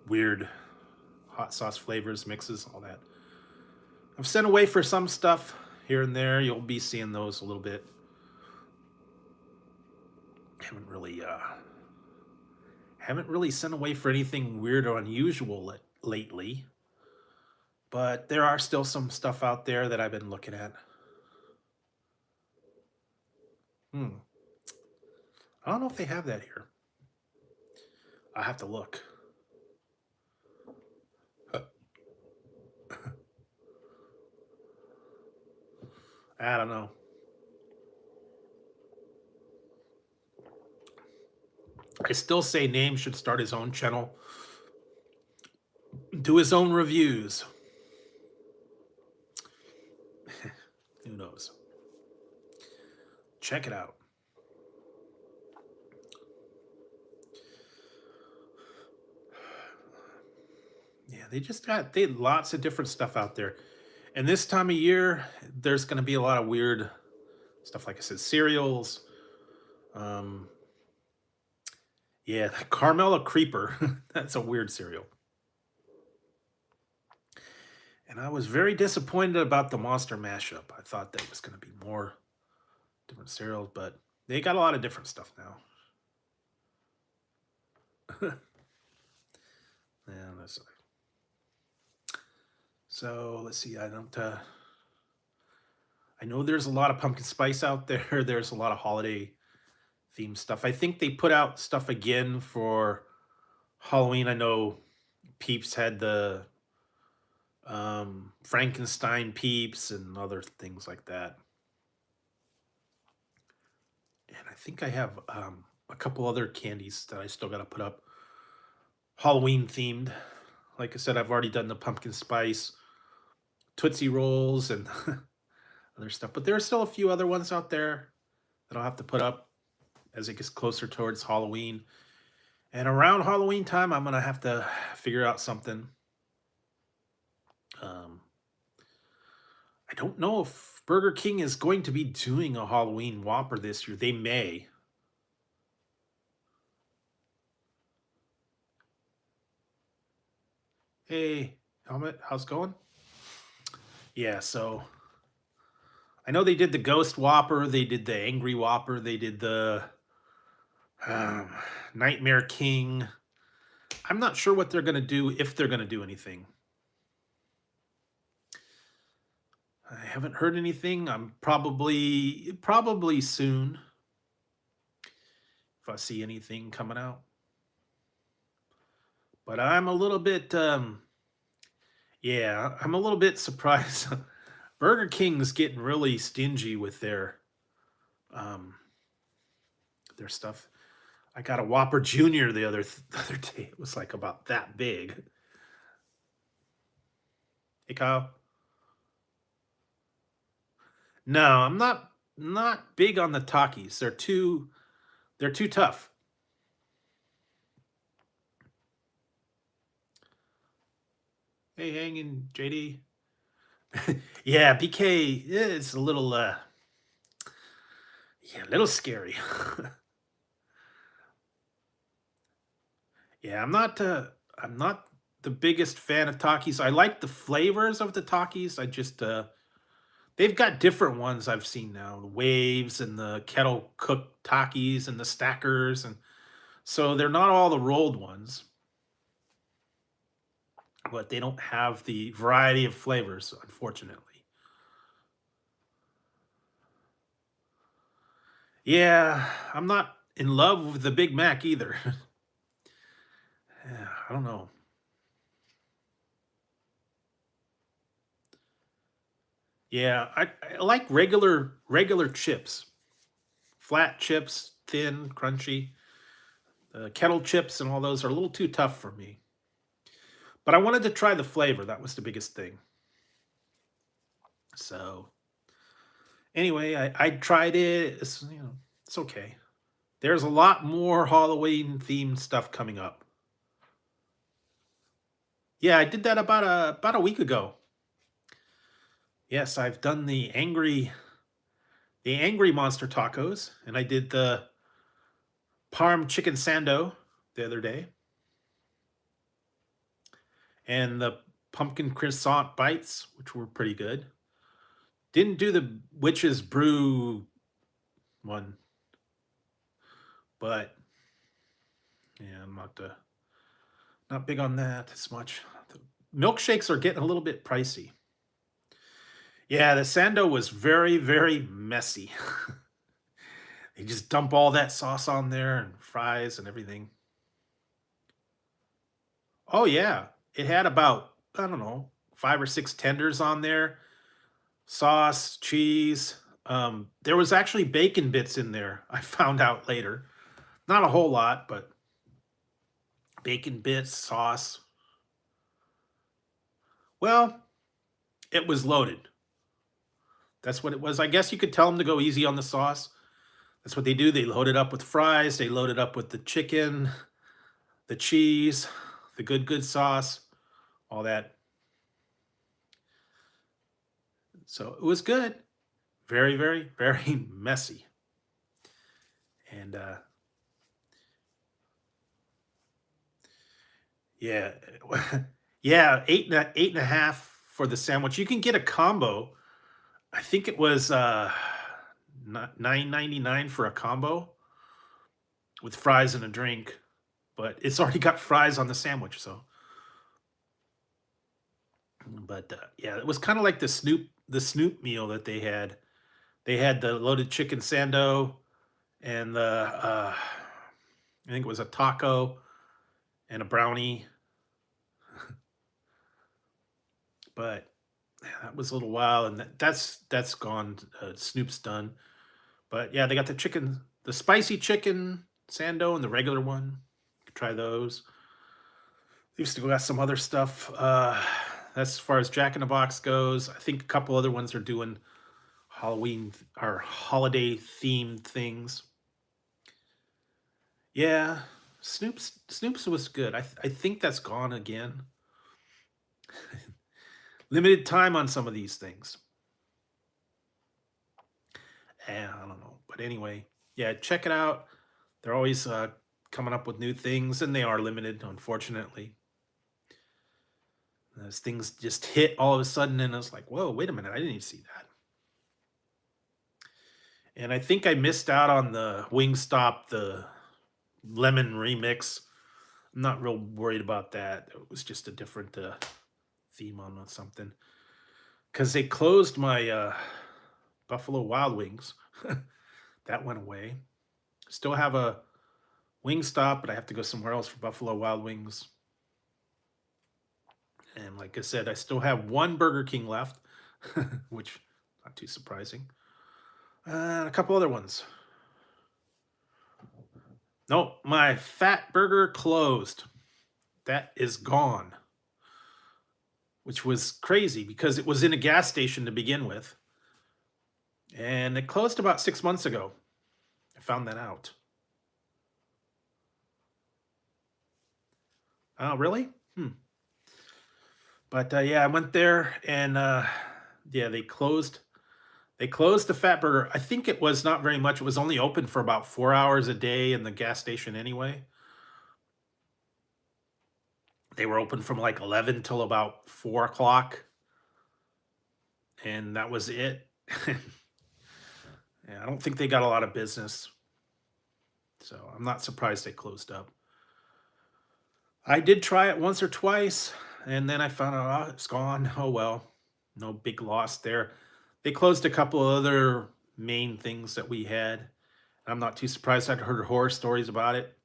weird hot sauce flavors, mixes, all that. I've sent away for some stuff here and there. You'll be seeing those a little bit. Haven't really sent away for anything weird or unusual lately. But there are still some stuff out there that I've been looking at. I don't know if they have that here. I have to look. I don't know. I still say Name should start his own channel, do his own reviews. Who knows? Check it out. they had lots of different stuff out there. And this time of year, there's going to be a lot of weird stuff. Like I said, cereals. Um, yeah, the Carmela Creeper. That's a weird cereal. And I was very disappointed about the Monster mashup. I thought that was going to be more different cereals, but they got a lot of different stuff now. Yeah, that's so. Let's see. I don't. I know there's a lot of pumpkin spice out there. There's a lot of holiday themed stuff. I think they put out stuff again for Halloween. I know Peeps had the Frankenstein Peeps and other things like that. And I think I have a couple other candies that I still got to put up Halloween themed. Like I said, I've already done the pumpkin spice Tootsie Rolls and other stuff, but there are still a few other ones out there that I'll have to put up as it gets closer towards Halloween. And around Halloween time, I'm gonna have to figure out something. I don't know if Burger King is going to be doing a Halloween Whopper this year. They may. Hey, Helmet, how's it going? Yeah, so I know they did the Ghost Whopper, they did the Angry Whopper, they did the um, Nightmare King. I'm not sure what they're going to do, if they're going to do anything. I haven't heard anything. I'm probably soon if I see anything coming out. But I'm a little bit yeah, I'm a little bit surprised. Burger King's getting really stingy with their stuff. I got a Whopper Junior the other day. It was like about that big. Hey Kyle. No, I'm not big on the Takis. They're too tough. Hey, hanging JD. Yeah, BK is a little yeah, a little scary. Yeah, I'm not the biggest fan of Takis. I like the flavors of the Takis. I just they've got different ones I've seen now. The waves and the kettle cooked Takis and the stackers, and so they're not all the rolled ones, but they don't have the variety of flavors, unfortunately. Yeah, I'm not in love with the Big Mac either. Yeah, I don't know. Yeah, I like regular chips, flat chips, thin, crunchy. Kettle chips and all those are a little too tough for me. But I wanted to try the flavor. That was the biggest thing. So anyway, I tried it. It's, it's okay. There's a lot more Halloween themed stuff coming up. Yeah, I did that about a week ago. Yes, I've done the angry monster tacos, and I did the parm chicken sando the other day, and the pumpkin croissant bites, which were pretty good. Didn't do the witch's brew one, but yeah, I'm not big on that as much. The milkshakes are getting a little bit pricey. Yeah, the sando was very messy. They just dump all that sauce on there and fries and everything. Oh yeah, it had about, I don't know, 5 or 6 tenders on there, sauce, cheese. There was actually bacon bits in there. I found out later. Not a whole lot, but bacon bits, sauce. Well, it was loaded. That's what it was. I guess you could tell them to go easy on the sauce. That's what they do. They load it up with fries. They load it up with the chicken, the cheese, the good sauce. all that. So it was good. Very, very, very messy. And yeah, yeah, eight and a half for the sandwich. You can get a combo. I think it was $9.99 for a combo with fries and a drink, but it's already got fries on the sandwich. So, but yeah, it was kind of like the Snoop meal that they had. They had the loaded chicken sando and I think it was a taco and a brownie. But yeah, that was a little while, and that's gone. Snoop's done. But yeah, they got the spicy chicken sando, and the regular one. You could try those. They've still got some other stuff. That's as far as Jack in the Box goes. I think a couple other ones are doing Halloween or holiday themed things. Yeah, Snoop's was good. I think that's gone again. Limited time on some of these things. And I don't know, but anyway, yeah, check it out. They're always coming up with new things, and they are limited, unfortunately. As things just hit all of a sudden, and it's like, whoa, wait a minute, I didn't even see that. And I think I missed out on the Wingstop, the lemon remix. I'm not real worried about that. It was just a different theme on something. Because they closed my Buffalo Wild Wings. That went away. Still have a Wingstop, but I have to go somewhere else for Buffalo Wild Wings. And like I said, I still have one Burger King left, which not too surprising. And a couple other ones. Nope, my Fat Burger closed. That is gone, which was crazy because it was in a gas station to begin with. And it closed about 6 months ago. I found that out. Oh, really? But yeah, I went there and yeah, they closed. They closed the Fat Burger. I think it was not very much. It was only open for about 4 hours a day in the gas station anyway. They were open from like 11 till about 4 o'clock, and that was it. Yeah, I don't think they got a lot of business, so I'm not surprised they closed up. I did try it once or twice, and then I found out, oh, it's gone. Oh well, no big loss there. They closed a couple other main things that we had. I'm not too surprised. I'd heard horror stories about it.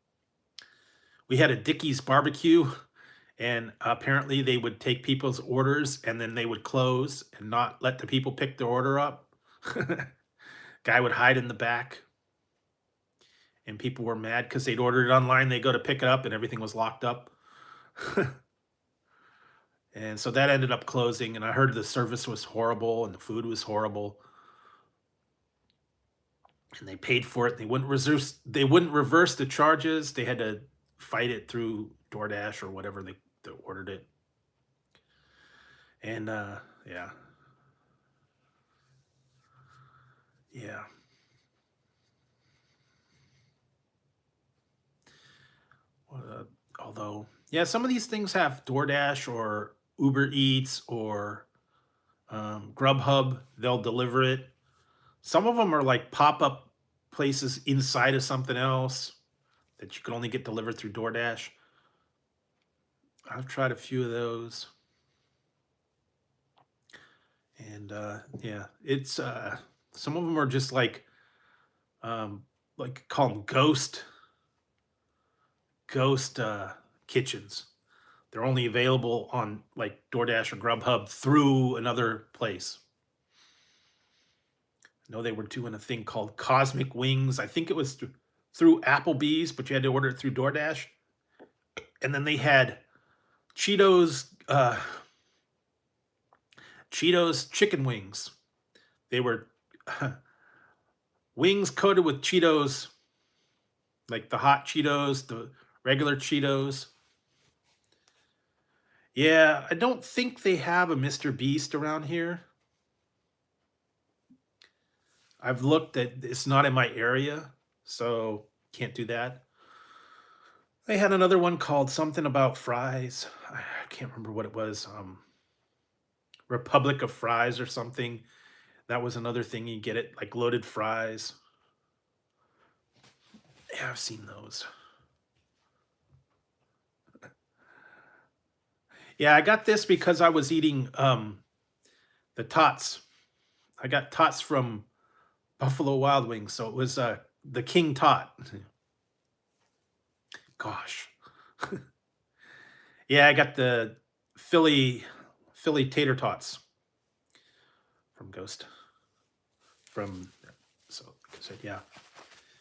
We had a Dickie's barbecue, and apparently they would take people's orders and then they would close and not let the people pick their order up. Guy would hide in the back, and people were mad because they'd ordered it online. They go to pick it up, and everything was locked up. And so that ended up closing. And I heard the service was horrible and the food was horrible. And they paid for it. They wouldn't reverse the charges. They had to fight it through DoorDash or whatever they ordered it. And yeah. Yeah. Although, yeah, some of these things have DoorDash or Uber Eats or Grubhub. They'll deliver it. Some of them are like pop-up places inside of something else that you can only get delivered through DoorDash. I've tried a few of those. And yeah, it's some of them are just like call them ghost kitchens. They're only available on like DoorDash or Grubhub through another place. I know they were doing a thing called Cosmic Wings. I think it was through Applebee's, but you had to order it through DoorDash. And then they had Cheetos chicken wings. They were wings coated with Cheetos, like the hot Cheetos, the regular Cheetos. Yeah, I don't think they have a Mr. Beast around here. I've looked at it's not in my area, so can't do that. They had another one called something about fries. I can't remember what it was. Republic of Fries or something. That was another thing you get it like loaded fries. Yeah, I've seen those. Yeah, I got this because I was eating the tots. I got tots from Buffalo Wild Wings, so it was the King Tot. Gosh. Yeah, I got the Philly tater tots from Ghost. From so like I said, yeah.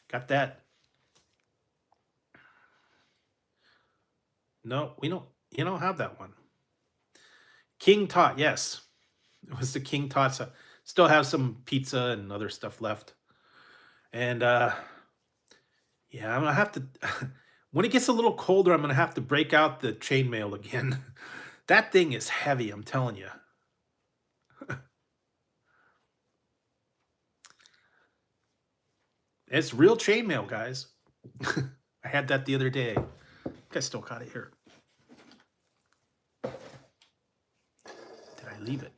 Got that. No, we don't you don't have that one. King Tot, yes. It was the King Tots. Still have some pizza and other stuff left. And yeah, I'm gonna have to when it gets a little colder, I'm gonna have to break out the chainmail again. That thing is heavy, I'm telling you. It's real chainmail, guys. I had that the other day. I think I still got it here. Did I leave it?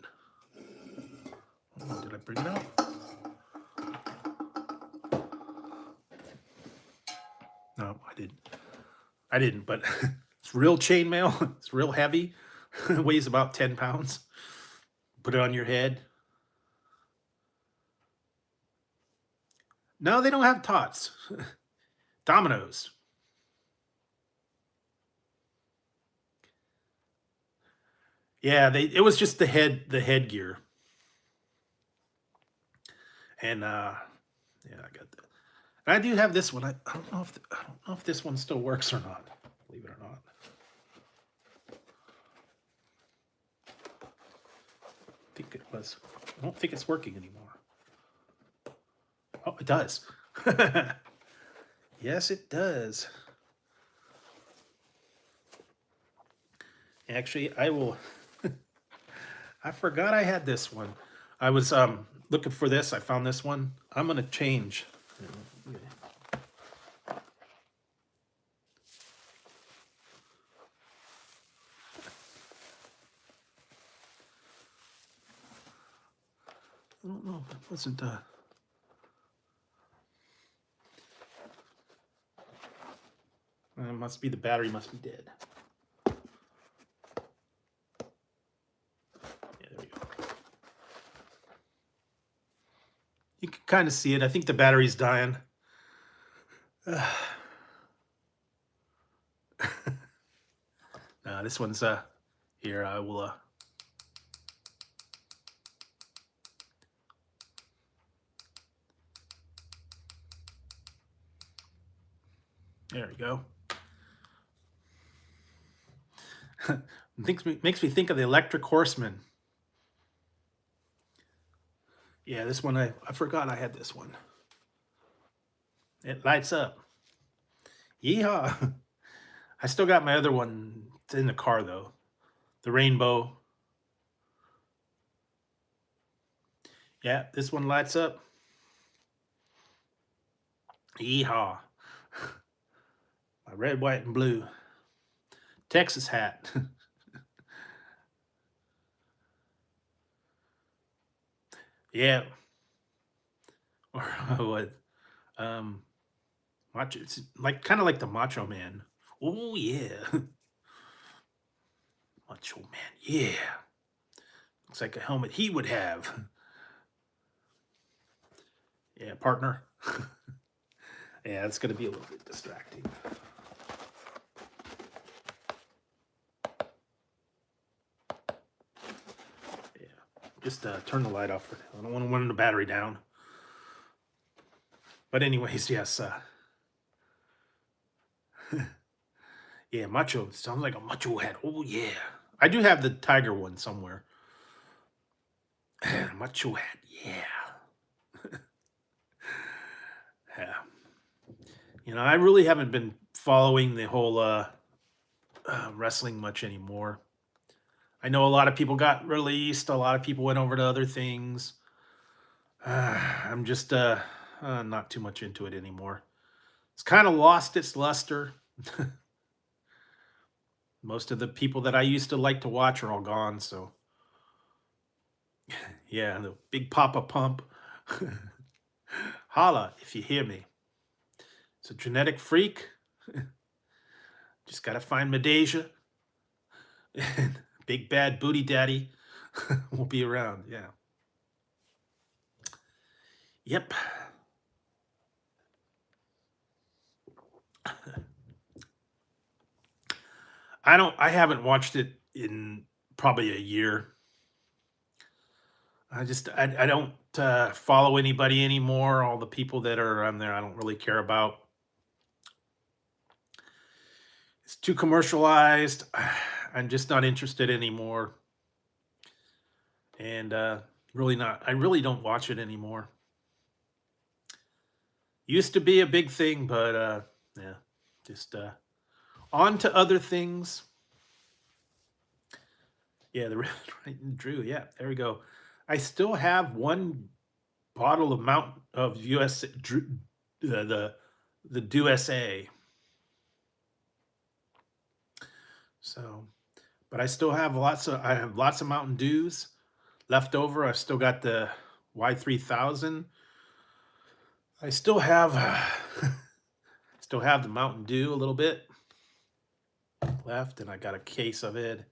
Oh, did I bring it out? No, I didn't. I didn't, but it's real chainmail. It's real heavy. It weighs about 10 pounds. Put it on your head. No, they don't have tots. Dominoes. Yeah, it was just the headgear. And yeah, I got that. And I do have this one. I don't know if this one still works or not. Believe it or not. I think it was. I don't think it's working anymore. Oh, it does. Yes, it does. Actually, I will. I forgot I had this one. I was looking for this. I found this one. I'm gonna change. I don't know. It wasn't. It must be the battery. Must be dead. Yeah, there we go. You can kind of see it. I think the battery's dying. This one's here. I will. There we go. Makes me think of the Electric Horseman. Yeah, this one I forgot I had this one. It lights up. Yeehaw! I still got my other one. It's in the car though. The rainbow. Yeah, this one lights up. Yeehaw! My red, white, and blue Texas hat. Yeah. Or what? Macho. It's like kind of like the Macho Man. Oh yeah. Macho Man. Yeah. Looks like a helmet he would have. Yeah, partner. Yeah, it's gonna be a little bit distracting. Yeah. Just turn the light off for now. I don't want to run the battery down. But anyways, yes. Yeah, macho. Sounds like a macho hat. Oh yeah. I do have the tiger one somewhere. Macho hat. Yeah. Yeah. You know, I really haven't been following the whole wrestling much anymore. I know a lot of people got released. A lot of people went over to other things. I'm just not too much into it anymore. It's kind of lost its luster. Most of the people that I used to like to watch are all gone. So yeah, the big Papa Pump. Holla if you hear me. It's a genetic freak. Just gotta find Medeja. And Big Bad Booty Daddy will be around. Yeah. Yep. I haven't watched it in probably a year. I don't follow anybody anymore. All the people that are on there, I don't really care about. It's too commercialized. I'm just not interested anymore. And really not. I really don't watch it anymore. Used to be a big thing, but yeah, just on to other things. Yeah, the right Drew. Yeah, there we go. I still have one bottle of Mount of US the USA. So, but I have lots of Mountain Dews left over. I've still got the Y3000. I still have still have the Mountain Dew a little bit left, and I got a case of it.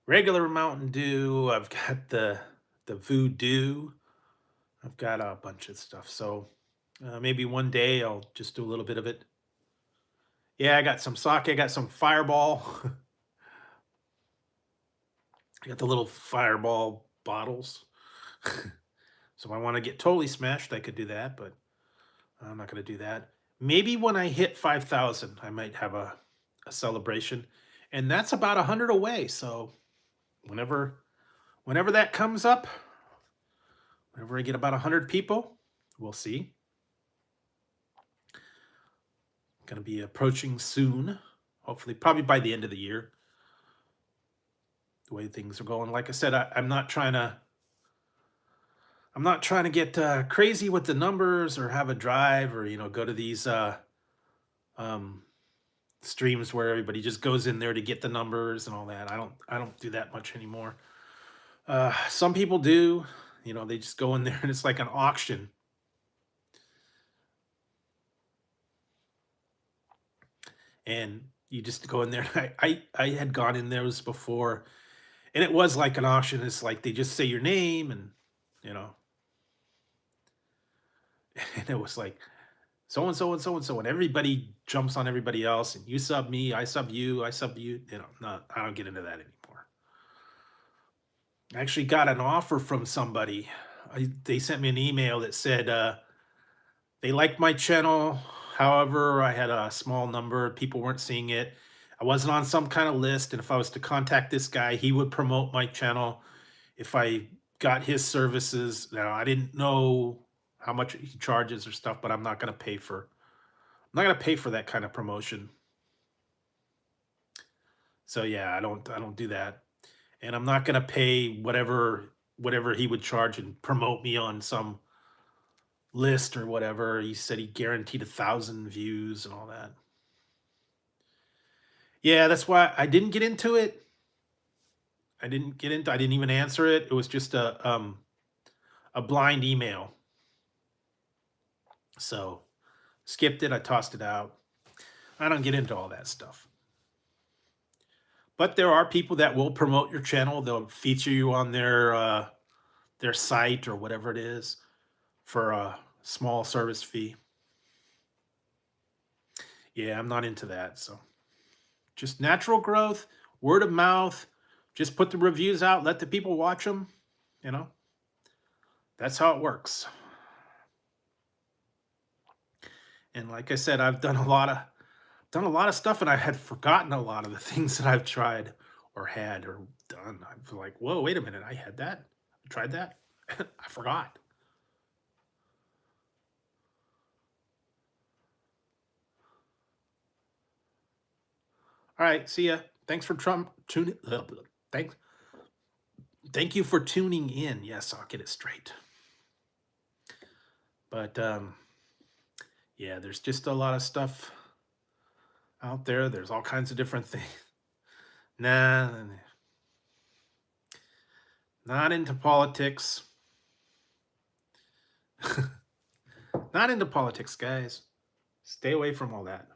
Regular Mountain Dew. I've got the Voodoo. I've got a bunch of stuff. So maybe one day I'll just do a little bit of it. Yeah, I got some sake. I got some Fireball. I got the little Fireball bottles. So if I want to get totally smashed, I could do that, but I'm not going to do that. Maybe when I hit 5,000, I might have a celebration, and that's about 100 away. So whenever whenever that comes up, whenever I get about 100 people, we'll see. Going to be approaching soon, hopefully, probably by the end of the year. The way things are going, like I said, I'm not trying to get crazy with the numbers or have a drive or go to these um, streams where everybody just goes in there to get the numbers and all that. I don't do that much anymore. Some people do. They just go in there and it's like an auction. And you just go in there. I had gone in those before, and it was like an auction. It's like they just say your name, and you know, and it was like so and so and so and so, and everybody jumps on everybody else, and you sub me, I sub you, I sub you. Not I don't get into that anymore. I actually got an offer from somebody. They sent me an email that said they liked my channel. However, I had a small number. People weren't seeing it. I wasn't on some kind of list. And if I was to contact this guy, he would promote my channel if I got his services. Now, I didn't know how much he charges or stuff, but I'm not gonna pay for that kind of promotion. So yeah, I don't do that. And I'm not gonna pay whatever he would charge and promote me on some list or whatever. He said he guaranteed 1,000 views and all that. Yeah, that's why I didn't get into it. I didn't even answer it. It was just a blind email. So skipped it, I tossed it out. I don't get into all that stuff. But there are people that will promote your channel. They'll feature you on their site or whatever it is for a small service fee. Yeah, I'm not into that. So just natural growth, word of mouth. Just put the reviews out, let the people watch them. You know, that's how it works. And like I said, I've done a lot of stuff, and I had forgotten a lot of the things that I've tried or had or done. I'm like, whoa, wait a minute, I had that, I tried that, I forgot. All right, see ya. Thanks for Trump tuning. Thanks. Thank you for tuning in. Yes, I'll get it straight. But yeah, there's just a lot of stuff out there. There's all kinds of different things. Nah, not into politics. Not into politics, guys. Stay away from all that.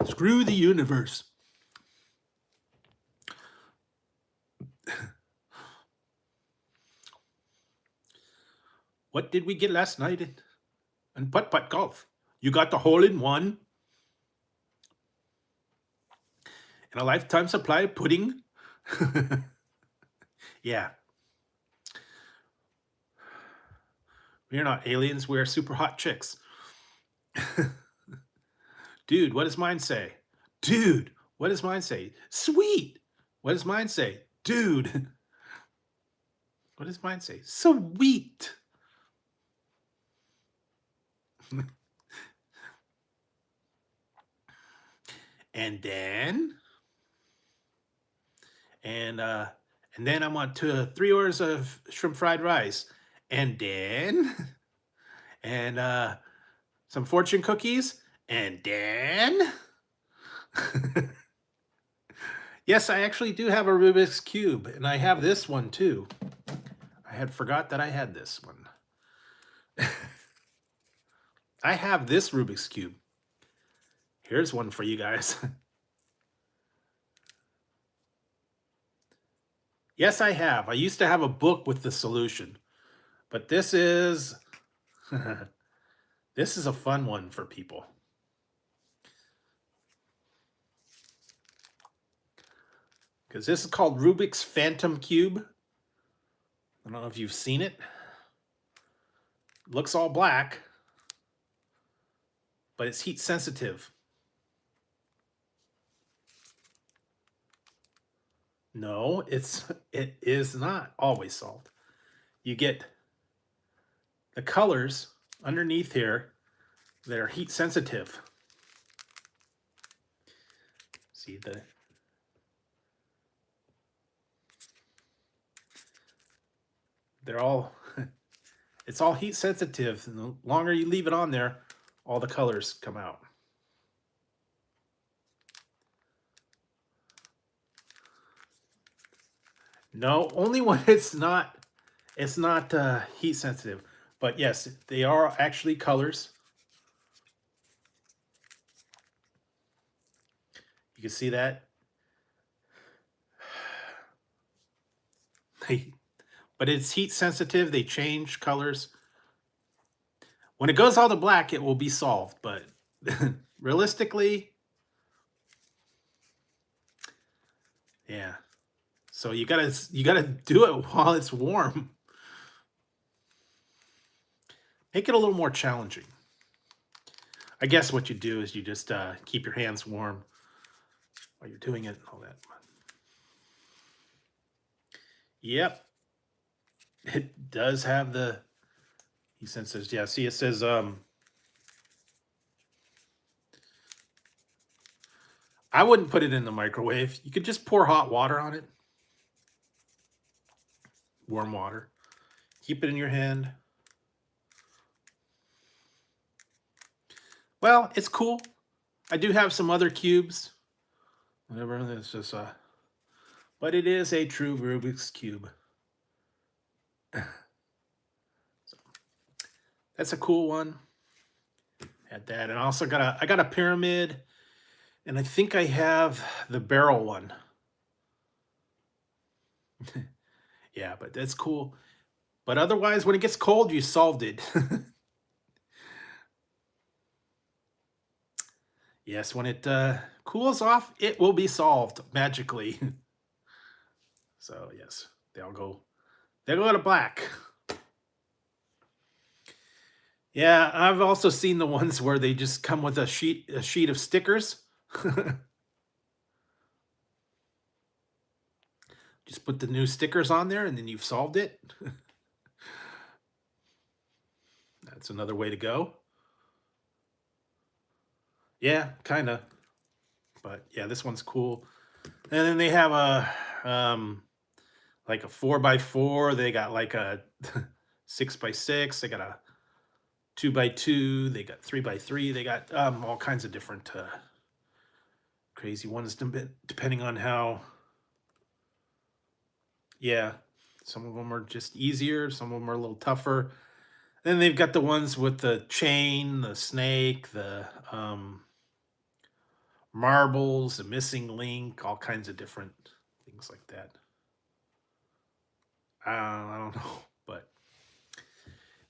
Screw the universe. What did we get last night in putt-putt golf? You got the hole-in-one and a lifetime supply of pudding? Yeah. We're not aliens. We're super hot chicks. Dude, what does mine say? Dude, what does mine say? Sweet. What does mine say? Dude. What does mine say? Sweet. And then I want 3 orders of shrimp fried rice. And then some fortune cookies. And then yes, I actually do have a Rubik's Cube, and I have this one too. I had forgot that I had this one. I have this Rubik's Cube. Here's one for you guys. Yes, I have. I used to have a book with the solution, but this is this is a fun one for people. Because this is called Rubik's Phantom Cube. I don't know if you've seen it. Looks all black, but it's heat sensitive. No, it is not always solved. You get the colors underneath here that are heat sensitive. See they're all it's all heat sensitive, and the longer you leave it on there, all the colors come out. No, only when it's not heat sensitive. But yes, they are actually colors. You can see that. But it's heat sensitive. They change colors. When it goes all to black, it will be solved. But realistically, yeah. So you gotta do it while it's warm. Make it a little more challenging. I guess what you do is you just keep your hands warm while you're doing it and all that. Yep. It does have the heat sensors. Yeah, see it says I wouldn't put it in the microwave. You could just pour hot water on it. Warm water. Keep it in your hand. Well, it's cool. I do have some other cubes. Whatever, it's just but it is a true Rubik's Cube. So, that's a cool one. Had that, and I also got I got a pyramid, and I think I have the barrel one. Yeah, but that's cool. But otherwise, when it gets cold, you solved it. Yes, when it cools off, it will be solved magically. So yes, they'll go to black. Yeah, I've also seen the ones where they just come with a sheet of stickers. Just put the new stickers on there and then you've solved it. That's another way to go. Yeah, kind of. But yeah, this one's cool. And then they have a like a 4x4. They got like a 6x6. They got a 2x2. They got 3x3. They got all kinds of different crazy ones depending on how. Yeah, some of them are just easier. Some of them are a little tougher. Then they've got the ones with the chain, the snake, the marbles, the missing link, all kinds of different things like that. I don't know, but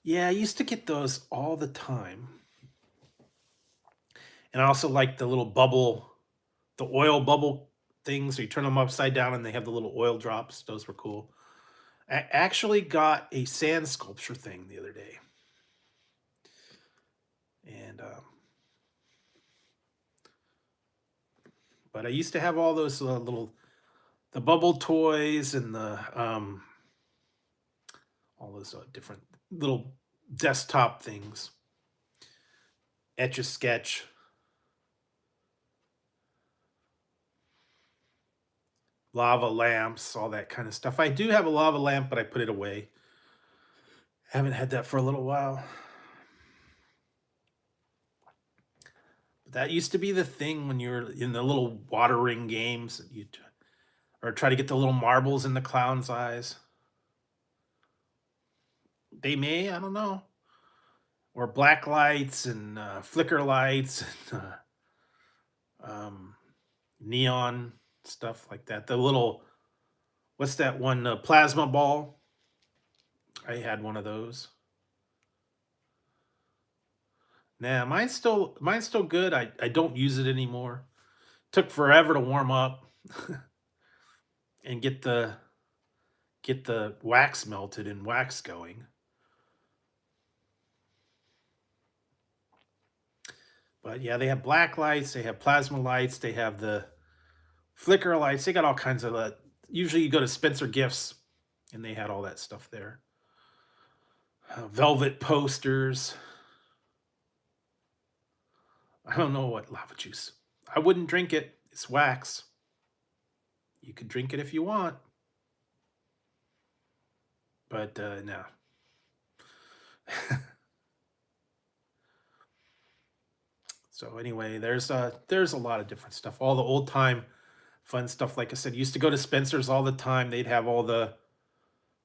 yeah, I used to get those all the time. And I also like the little bubble, the oil bubble things. So you turn them upside down and they have the little oil drops. Those were cool. I actually got a sand sculpture thing the other day. And but I used to have all those the bubble toys and the all those different little desktop things. Etch a sketch. Lava lamps, all that kind of stuff. I do have a lava lamp, but I put it away. Haven't had that for a little while. But that used to be the thing when you were in the little water ring games. Or try to get the little marbles in the clown's eyes. They may, I don't know. Or black lights and flicker lights and neon stuff like that. The little, what's that one? Plasma ball. I had one of those. Nah, mine's still good. I don't use it anymore. Took forever to warm up and get the wax melted and wax going. But yeah, they have black lights, they have plasma lights, they have the flicker lights. They got all kinds of usually you go to Spencer Gifts and they had all that stuff there. Velvet posters. I don't know what lava juice. I wouldn't drink it. It's wax. You could drink it if you want. But no. So anyway, there's a lot of different stuff. All the old time fun stuff. Like I said, used to go to Spencer's all the time. They'd have all the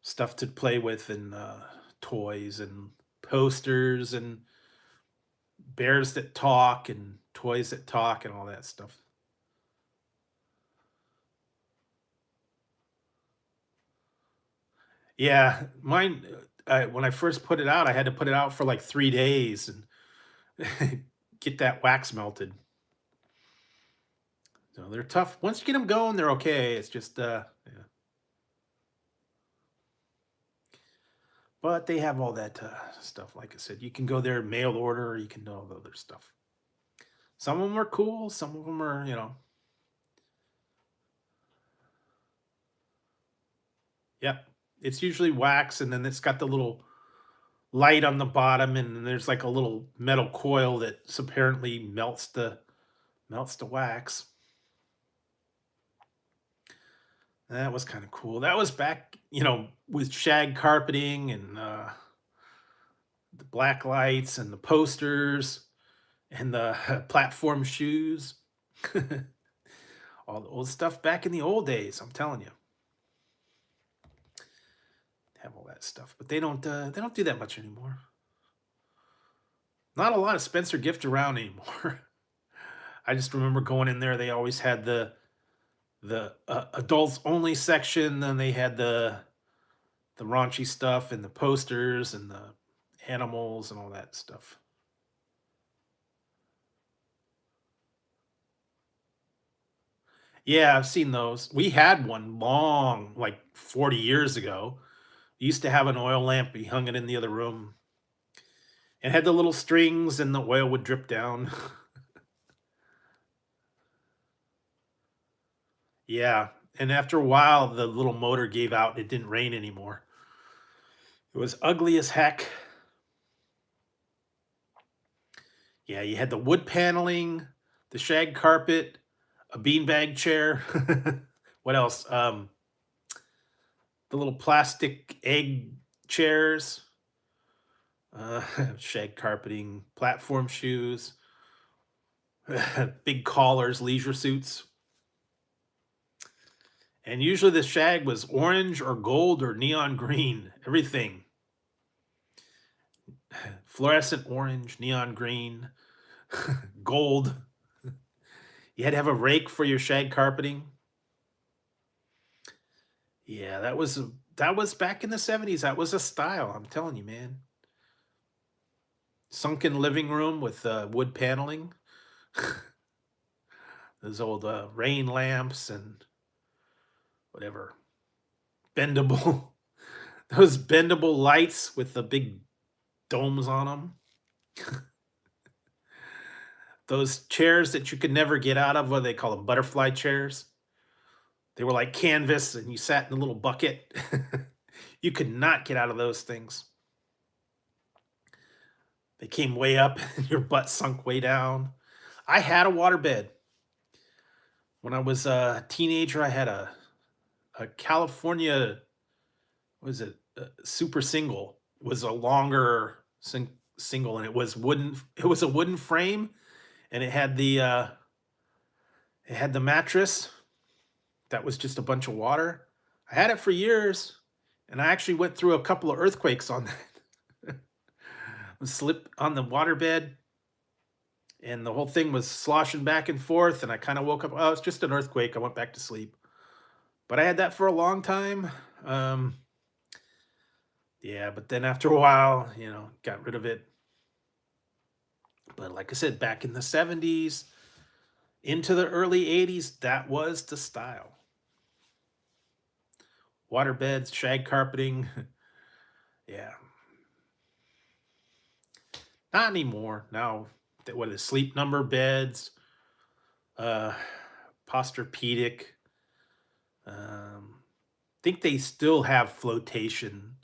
stuff to play with and toys and posters and bears that talk and toys that talk and all that stuff. Yeah, mine. When I first put it out, I had to put it out for like 3 days and get that wax melted. So they're tough. Once you get them going, they're okay. It's just yeah. But they have all that stuff. Like I said, you can go there, mail order, or you can do all the other stuff. Some of them are cool. Some of them are, yep. It's usually wax, and then it's got the little light on the bottom, and then there's like a little metal coil that apparently melts the wax. That was kind of cool. That was back, with shag carpeting and the black lights and the posters and the platform shoes. All the old stuff back in the old days, I'm telling you. Have all that stuff, but they don't do that much anymore. Not a lot of Spencer Gift around anymore. I just remember going in there. They always had the adults only section. Then they had the raunchy stuff and the posters and the animals and all that stuff. Yeah, I've seen those. We had one long, like 40 years ago. We used to have an oil lamp. We hung it in the other room. It had the little strings and the oil would drip down. Yeah. And after a while, the little motor gave out. It didn't rain anymore. It was ugly as heck. Yeah, you had the wood paneling, the shag carpet, a beanbag chair. What else? The little plastic egg chairs, uh, shag carpeting, platform shoes, big collars, leisure suits. And usually the shag was orange or gold or neon green, everything. Fluorescent orange, neon green, gold. You had to have a rake for your shag carpeting. Yeah, that was back in the 70s. That was a style, I'm telling you, man. Sunken living room with wood paneling. Those old rain lamps and whatever. Bendable. Those bendable lights with the big domes on them. Those chairs that you could never get out of, what do they call them? Butterfly chairs. They were like canvas and you sat in a little bucket. You could not get out of those things. They came way up and your butt sunk way down. I had a waterbed. When I was a teenager, I had a California, what was it? Super single. It was a longer single and it was wooden. It was a wooden frame and it had the mattress that was just a bunch of water. I had it for years and I actually went through a couple of earthquakes on that. I slipped on the waterbed and the whole thing was sloshing back and forth and I kind of woke up. Oh, it's just an earthquake. I went back to sleep. But I had that for a long time. Yeah, but then after a while, got rid of it. But like I said, back in the 70s, into the early 80s, that was the style. Water beds, shag carpeting. Yeah. Not anymore. Now, what is sleep number beds, uh, Posturepedic. Think they still have flotation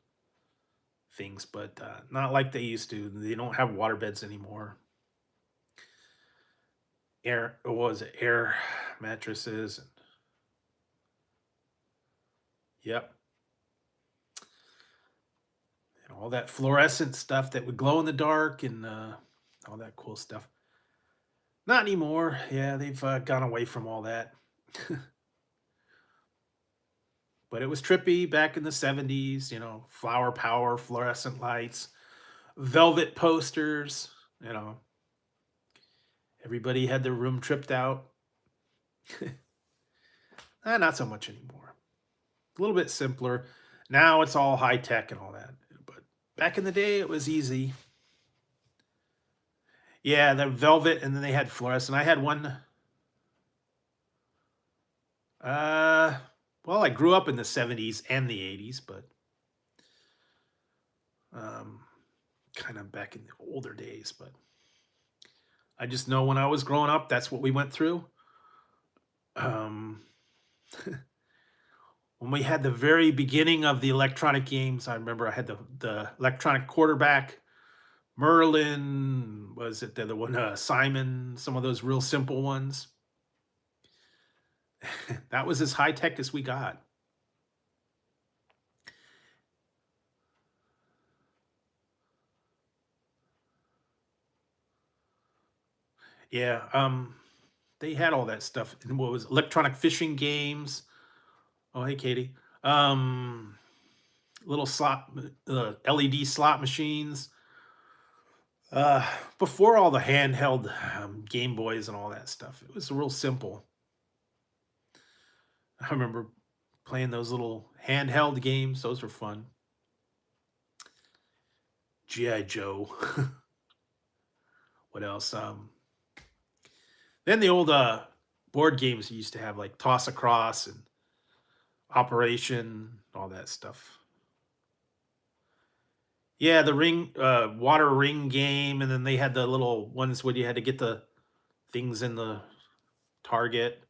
things, but not like they used to. They don't have water beds anymore. What was it? Air mattresses. Yep. And all that fluorescent stuff that would glow in the dark and all that cool stuff. Not anymore. Yeah, they've gone away from all that. But it was trippy back in the 70s, flower power, fluorescent lights, velvet posters, everybody had their room tripped out. Not so much anymore. A little bit simpler. Now it's all high tech and all that. But back in the day, it was easy. Yeah, the velvet, and then they had fluorescent. I had one. Well, I grew up in the 70s and the 80s, but kind of back in the older days. But I just know when I was growing up, that's what we went through. When we had the very beginning of the electronic games, I remember I had the electronic quarterback, Merlin, was it the other one, Simon, some of those real simple ones. That was as high tech as we got. Yeah, they had all that stuff. And what was electronic fishing games? Oh, hey, Katie. Little slot, LED slot machines. Before all the handheld Game Boys and all that stuff, it was real simple. I remember playing those little handheld games. Those were fun. G.I. Joe. What else? Then the old board games you used to have, like Toss Across and Operation, all that stuff. Yeah, the water ring game, and then they had the little ones where you had to get the things in the target.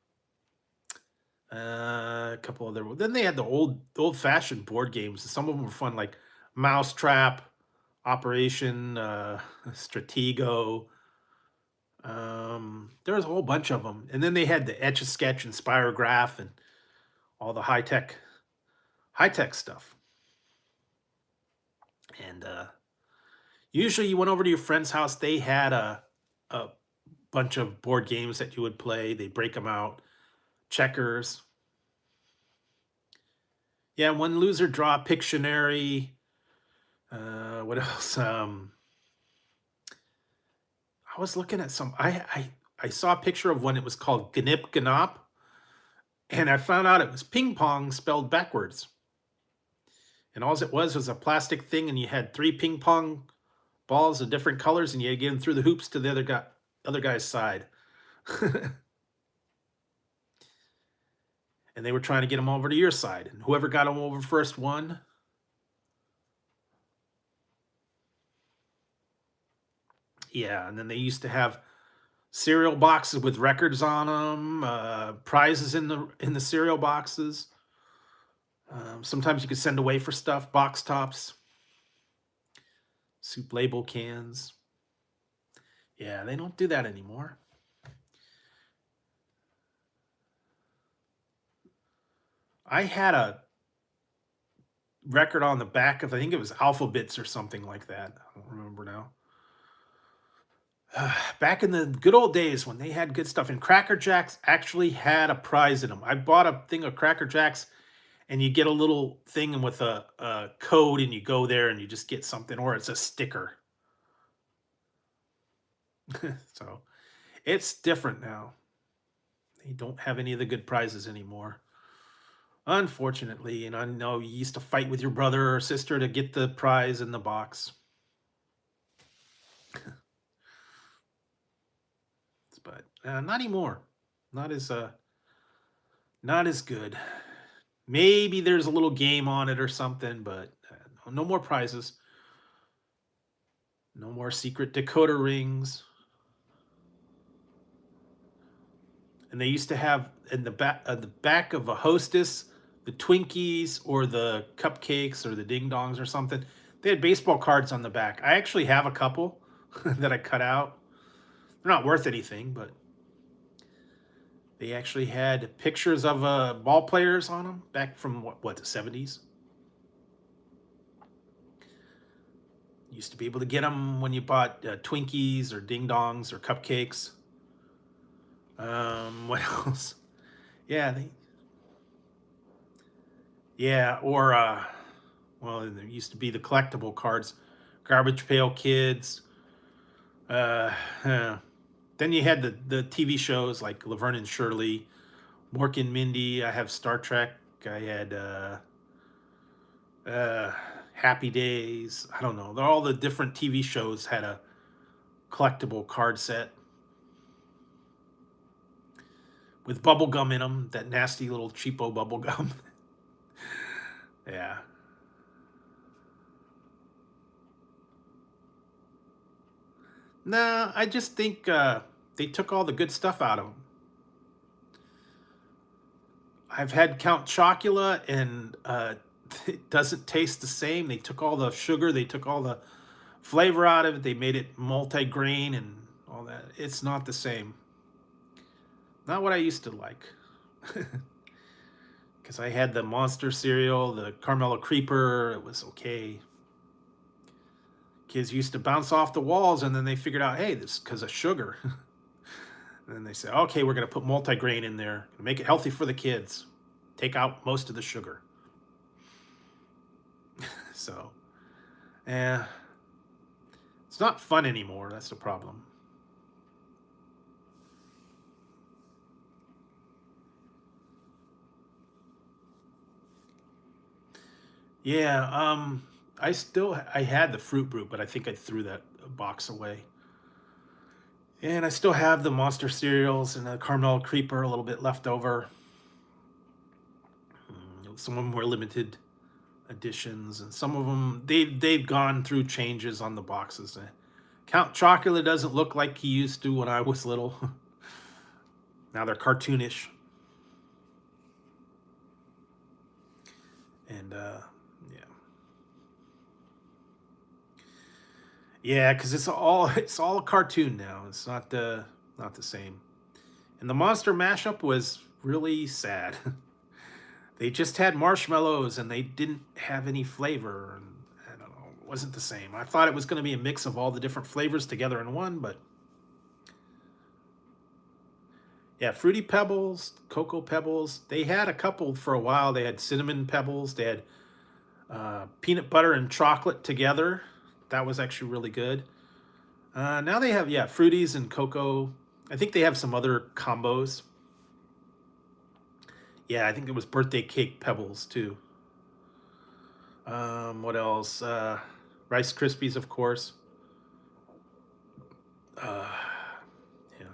A couple other. Then they had the old fashioned board games. Some of them were fun, like Mousetrap, Operation, Stratego. There was a whole bunch of them, and then they had the Etch-a-Sketch and Spirograph and all the high tech stuff. And usually, you went over to your friend's house. They had a bunch of board games that you would play. They break them out. Checkers. Yeah, one loser draw Pictionary. What else? I was looking at some. I saw a picture of one. It was called Gnip Gnop, and I found out it was ping pong spelled backwards. And all it was a plastic thing, and you had three ping pong balls of different colors, and you had to get them through the hoops to the other guy's side. And they were trying to get them over to your side, and whoever got them over first won. Yeah, and then they used to have cereal boxes with records on them, prizes in the cereal boxes. Sometimes you could send away for stuff, box tops, soup label cans. Yeah, they don't do that anymore. I had a record on the back of, I think it was Alphabets or something like that. I don't remember now. Back in the good old days when they had good stuff, and Cracker Jacks actually had a prize in them. I bought a thing of Cracker Jacks, and you get a little thing with a code, and you go there and you just get something, or it's a sticker. So it's different now. They don't have any of the good prizes anymore, unfortunately. And I know you used to fight with your brother or sister to get the prize in the box. But not anymore. Not as good. Maybe there's a little game on it or something, but no more prizes. No more secret decoder rings. And they used to have in the back of a Hostess, the Twinkies or the cupcakes or the ding dongs or something. They had baseball cards on the back. I actually have a couple that I cut out. They're not worth anything, but they actually had pictures of ball players on them back from what the 70s. Used to be able to get them when you bought Twinkies or ding dongs or cupcakes. What else? Yeah, or well, there used to be the collectible cards, Garbage Pail Kids. Uh, then you had the TV shows like Laverne and Shirley, Mork and Mindy. I have Star Trek. I had Happy Days. I don't know. All the different TV shows had a collectible card set with bubble gum in them. That nasty little cheapo bubble gum. Yeah. Nah, I just think they took all the good stuff out of them. I've had Count Chocula, and it doesn't taste the same. They took all the sugar, they took all the flavor out of it. They made it multi-grain and all that. It's not the same. Not what I used to like. Because I had the Monster cereal, the Carmelo Creeper. It was okay. Kids used to bounce off the walls, and then they figured out, hey, this is because of sugar. And then they said, okay, we're going to put multi-grain in there, make it healthy for the kids. Take out most of the sugar. So, yeah, it's not fun anymore. That's the problem. Yeah, I had the Fruit Brute, but I think I threw that box away. And I still have the Monster cereals and the Carmel Creeper, a little bit left over. Some of them were limited editions, and some of them they've gone through changes on the boxes. Count Chocula doesn't look like he used to when I was little. Now they're cartoonish. And yeah, because it's all a cartoon now. It's not not the same. And the Monster mashup was really sad. They just had marshmallows and they didn't have any flavor. And I don't know, it wasn't the same. I thought it was going to be a mix of all the different flavors together in one, but yeah, Fruity Pebbles, Cocoa Pebbles. They had a couple for a while. They had Cinnamon Pebbles. They had peanut butter and chocolate together. That was actually really good. Now they have, yeah, Fruities and Cocoa. I think they have some other combos. Yeah, I think it was Birthday Cake Pebbles too. What else? Rice Krispies, of course. Uh, yeah.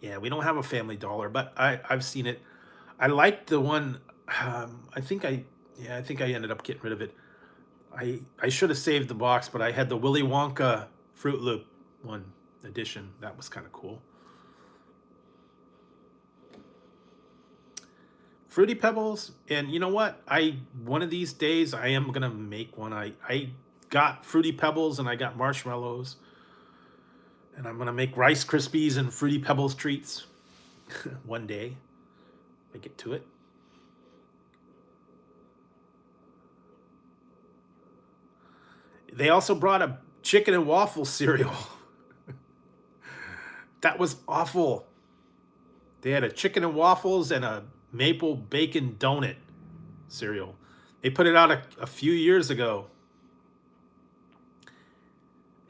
Yeah, we don't have a Family Dollar, but I've seen it. I liked the one. I think I think I ended up getting rid of it. I should have saved the box, but I had the Willy Wonka Fruit Loop one edition. That was kind of cool. Fruity Pebbles, and you know what? One of these days I am gonna make one. I got Fruity Pebbles and I got marshmallows, and I'm gonna make Rice Krispies and Fruity Pebbles treats one day. I get to it. They also brought a chicken and waffle cereal. That was awful. They had a chicken and waffles and a maple bacon donut cereal. They put it out a few years ago.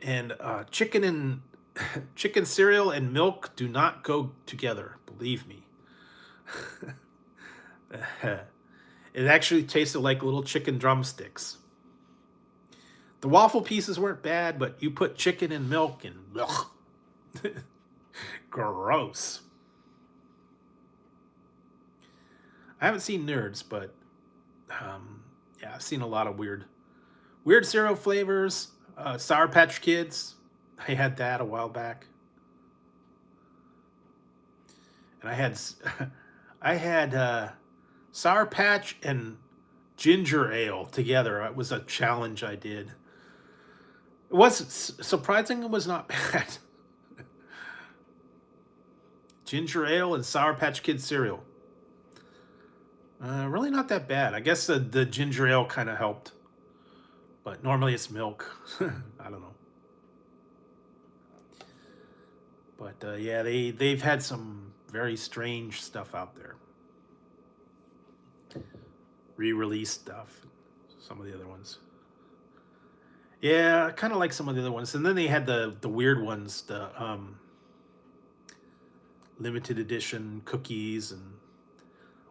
And chicken cereal and milk do not go together, believe me. It actually tasted like little chicken drumsticks. The waffle pieces weren't bad, but you put chicken and milk and ugh. Gross. I haven't seen Nerds, but yeah, I've seen a lot of weird cereal flavors. Sour Patch Kids, I had that a while back, and I had Sour Patch and ginger ale together. It was a challenge I did. It was surprising. It was not bad. Ginger ale and Sour Patch Kids cereal. Really not that bad. I guess the ginger ale kind of helped, but normally it's milk. I don't know. But yeah, they've had some very strange stuff out there. Re-release stuff. Some of the other ones. Yeah, kind of like some of the other ones. And then they had the weird ones, the limited edition cookies and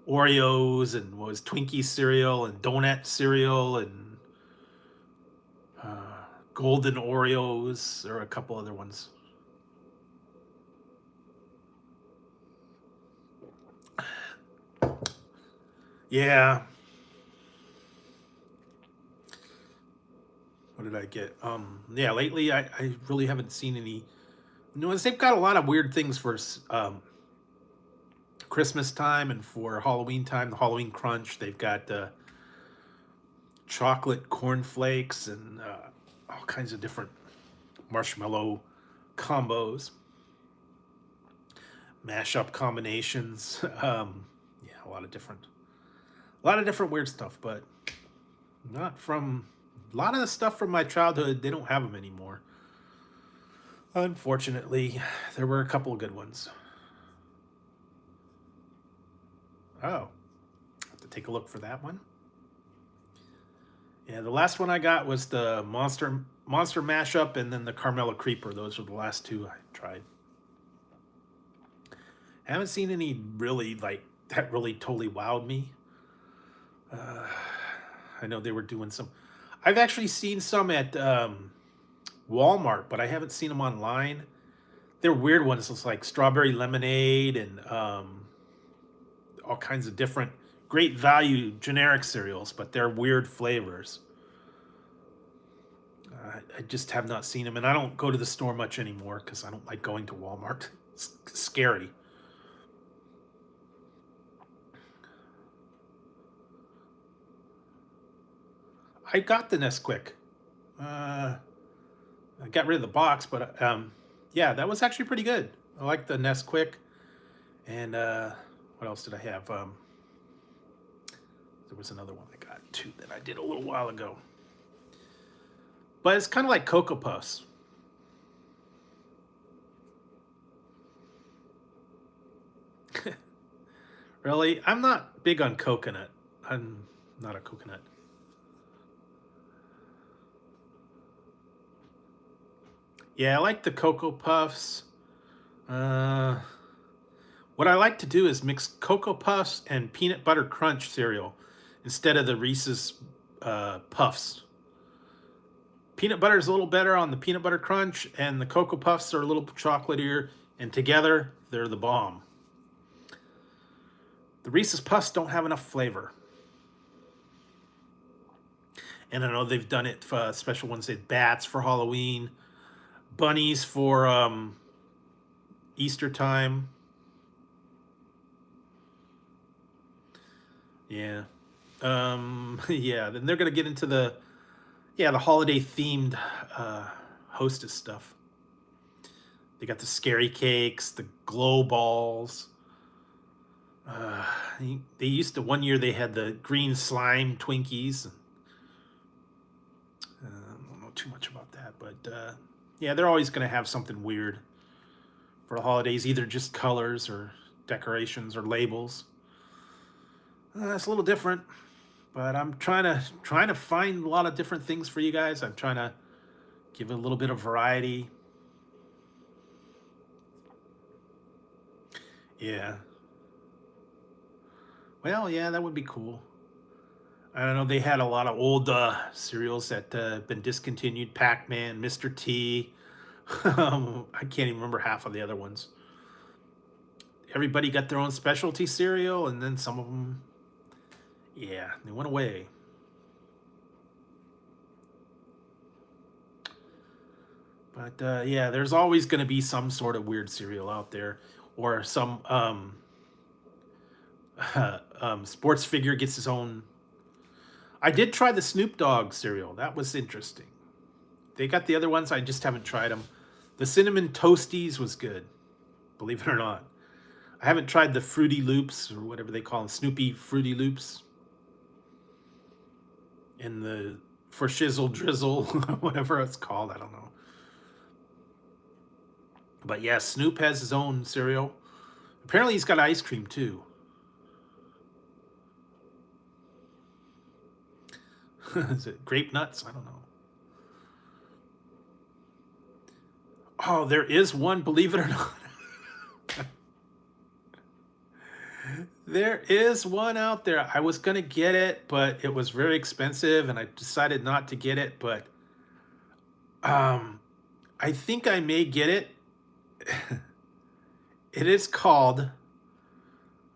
Oreos and what was Twinkie cereal and donut cereal and golden Oreos. There are a couple other ones. Yeah. What did I get? Yeah, lately I really haven't seen any new ones. They've got a lot of weird things for Christmas time and for Halloween time. The Halloween Crunch. They've got chocolate cornflakes and all kinds of different marshmallow combos, mashup combinations. Yeah, a lot of different weird stuff, but not from a lot of the stuff from my childhood. They don't have them anymore. Unfortunately, there were a couple of good ones. Oh, have to take a look for that one. Yeah, the last one I got was the Monster mashup, and then the Carmela Creeper. Those were the last two I tried. Haven't seen any really like that really totally wowed me. I know they were doing some. I've actually seen some at Walmart, but I haven't seen them online. They're weird ones. It's like strawberry lemonade and all kinds of different great value generic cereals, but they're weird flavors. I just have not seen them, and I don't go to the store much anymore because I don't like going to Walmart. It's scary. I got the Nesquik. I got rid of the box, but yeah, that was actually pretty good. I like the Nesquik. And what else did I have? There was another one I got too that I did a little while ago. But it's kind of like Cocoa Puffs. Really? I'm not big on coconut. I'm not a coconut. Yeah, I like the Cocoa Puffs. What I like to do is mix Cocoa Puffs and Peanut Butter Crunch cereal instead of the Reese's Puffs. Peanut butter is a little better on the Peanut Butter Crunch, and the Cocoa Puffs are a little chocolatier, and together they're the bomb. The Reese's Puffs don't have enough flavor. And I know they've done it for special ones. They had bats for Halloween, bunnies for Easter time. Yeah. Yeah, then they're going to get into the holiday themed Hostess stuff. They got the scary cakes, the glow balls. They used to, one year they had the green slime Twinkies. I don't know too much about that, but yeah, they're always going to have something weird for the holidays, either just colors or decorations or labels. It's a little different, but I'm trying to find a lot of different things for you guys. I'm trying to give it a little bit of variety. Yeah. Well, yeah, that would be cool. I don't know. They had a lot of old cereals that have been discontinued. Pac-Man, Mr. T. I can't even remember half of the other ones. Everybody got their own specialty cereal, and then some of them, yeah, they went away. But yeah, there's always going to be some sort of weird cereal out there, or some sports figure gets his own. I did try the Snoop Dogg cereal. That was interesting. They got the other ones. I just haven't tried them. The Cinnamon Toasties was good, believe it or not. I haven't tried the Fruity Loops, or whatever they call them, Snoopy Fruity Loops. And the For Shizzle Drizzle, whatever it's called, I don't know. But yeah, Snoop has his own cereal. Apparently he's got ice cream too. Is it grape nuts? I don't know. Oh, there is one, believe it or not. There is one out there. I was going to get it, but it was very expensive, and I decided not to get it. But I think I may get it. It is called,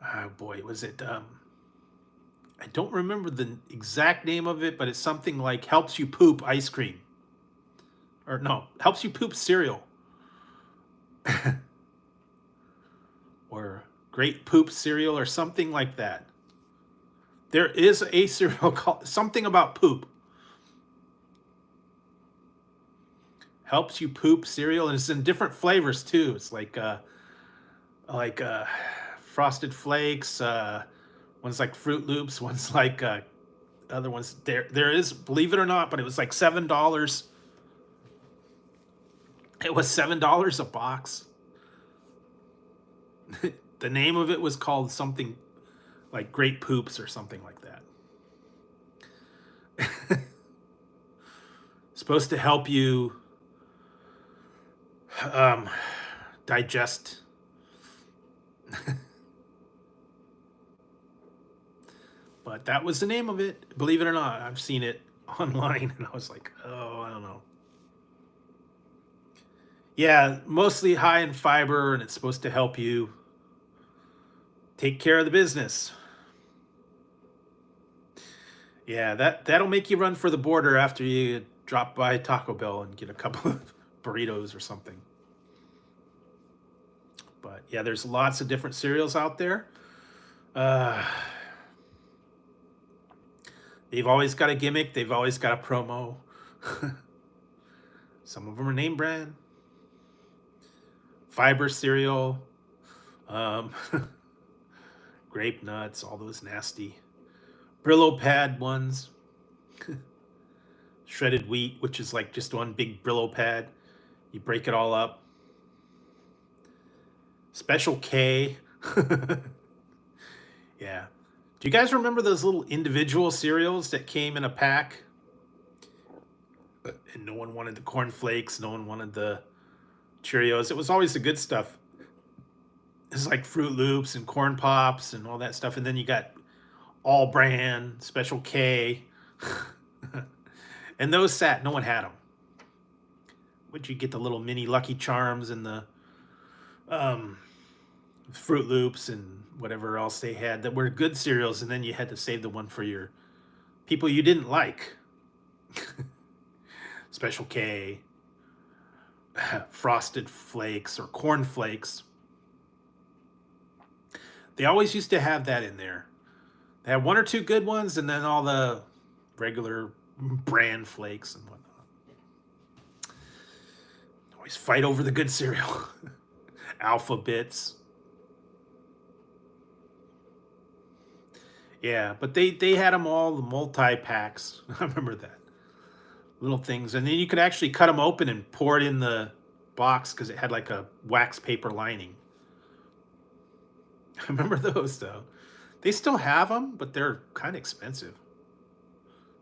oh boy, was it, I don't remember the exact name of it, but it's something like Helps You Poop Ice Cream. Or no, Helps You Poop Cereal. Or Great Poop Cereal or something like that. There is a cereal called something about poop. Helps You Poop Cereal, and it's in different flavors too. It's like Frosted Flakes, one's like Fruit Loops, one's like other ones. There is, believe it or not, but it was like $7. It was $7 a box. The name of it was called something like Great Poops or something like that. Supposed to help you digest. But that was the name of it. Believe it or not, I've seen it online, and I was like, oh, I don't know. Yeah, mostly high in fiber, and it's supposed to help you take care of the business. Yeah, that'll make you run for the border after you drop by Taco Bell and get a couple of burritos or something. But yeah, there's lots of different cereals out there. They've always got a gimmick. They've always got a promo. Some of them are name brand. Fiber cereal. Um, grape nuts, all those nasty Brillo pad ones. Shredded wheat, which is like just one big Brillo pad. You break it all up. Special K. Yeah. Do you guys remember those little individual cereals that came in a pack? And no one wanted the corn flakes, no one wanted the Cheerios. It was always the good stuff. It's like Fruit Loops and Corn Pops and all that stuff. And then you got All Brand, Special K. And those sat, no one had them. Would you get the little mini Lucky Charms and the Fruit Loops and whatever else they had that were good cereals, and then you had to save the one for your people you didn't like. Special K, Frosted Flakes or Corn Flakes. They always used to have that in there. They had one or two good ones, and then all the regular brand flakes and whatnot. Always fight over the good cereal. Alpha Bits. Yeah, but they had them all, the multi-packs. I remember that. Little things. And then you could actually cut them open and pour it in the box because it had like a wax paper lining. I remember those, though. They still have them, but they're kind of expensive.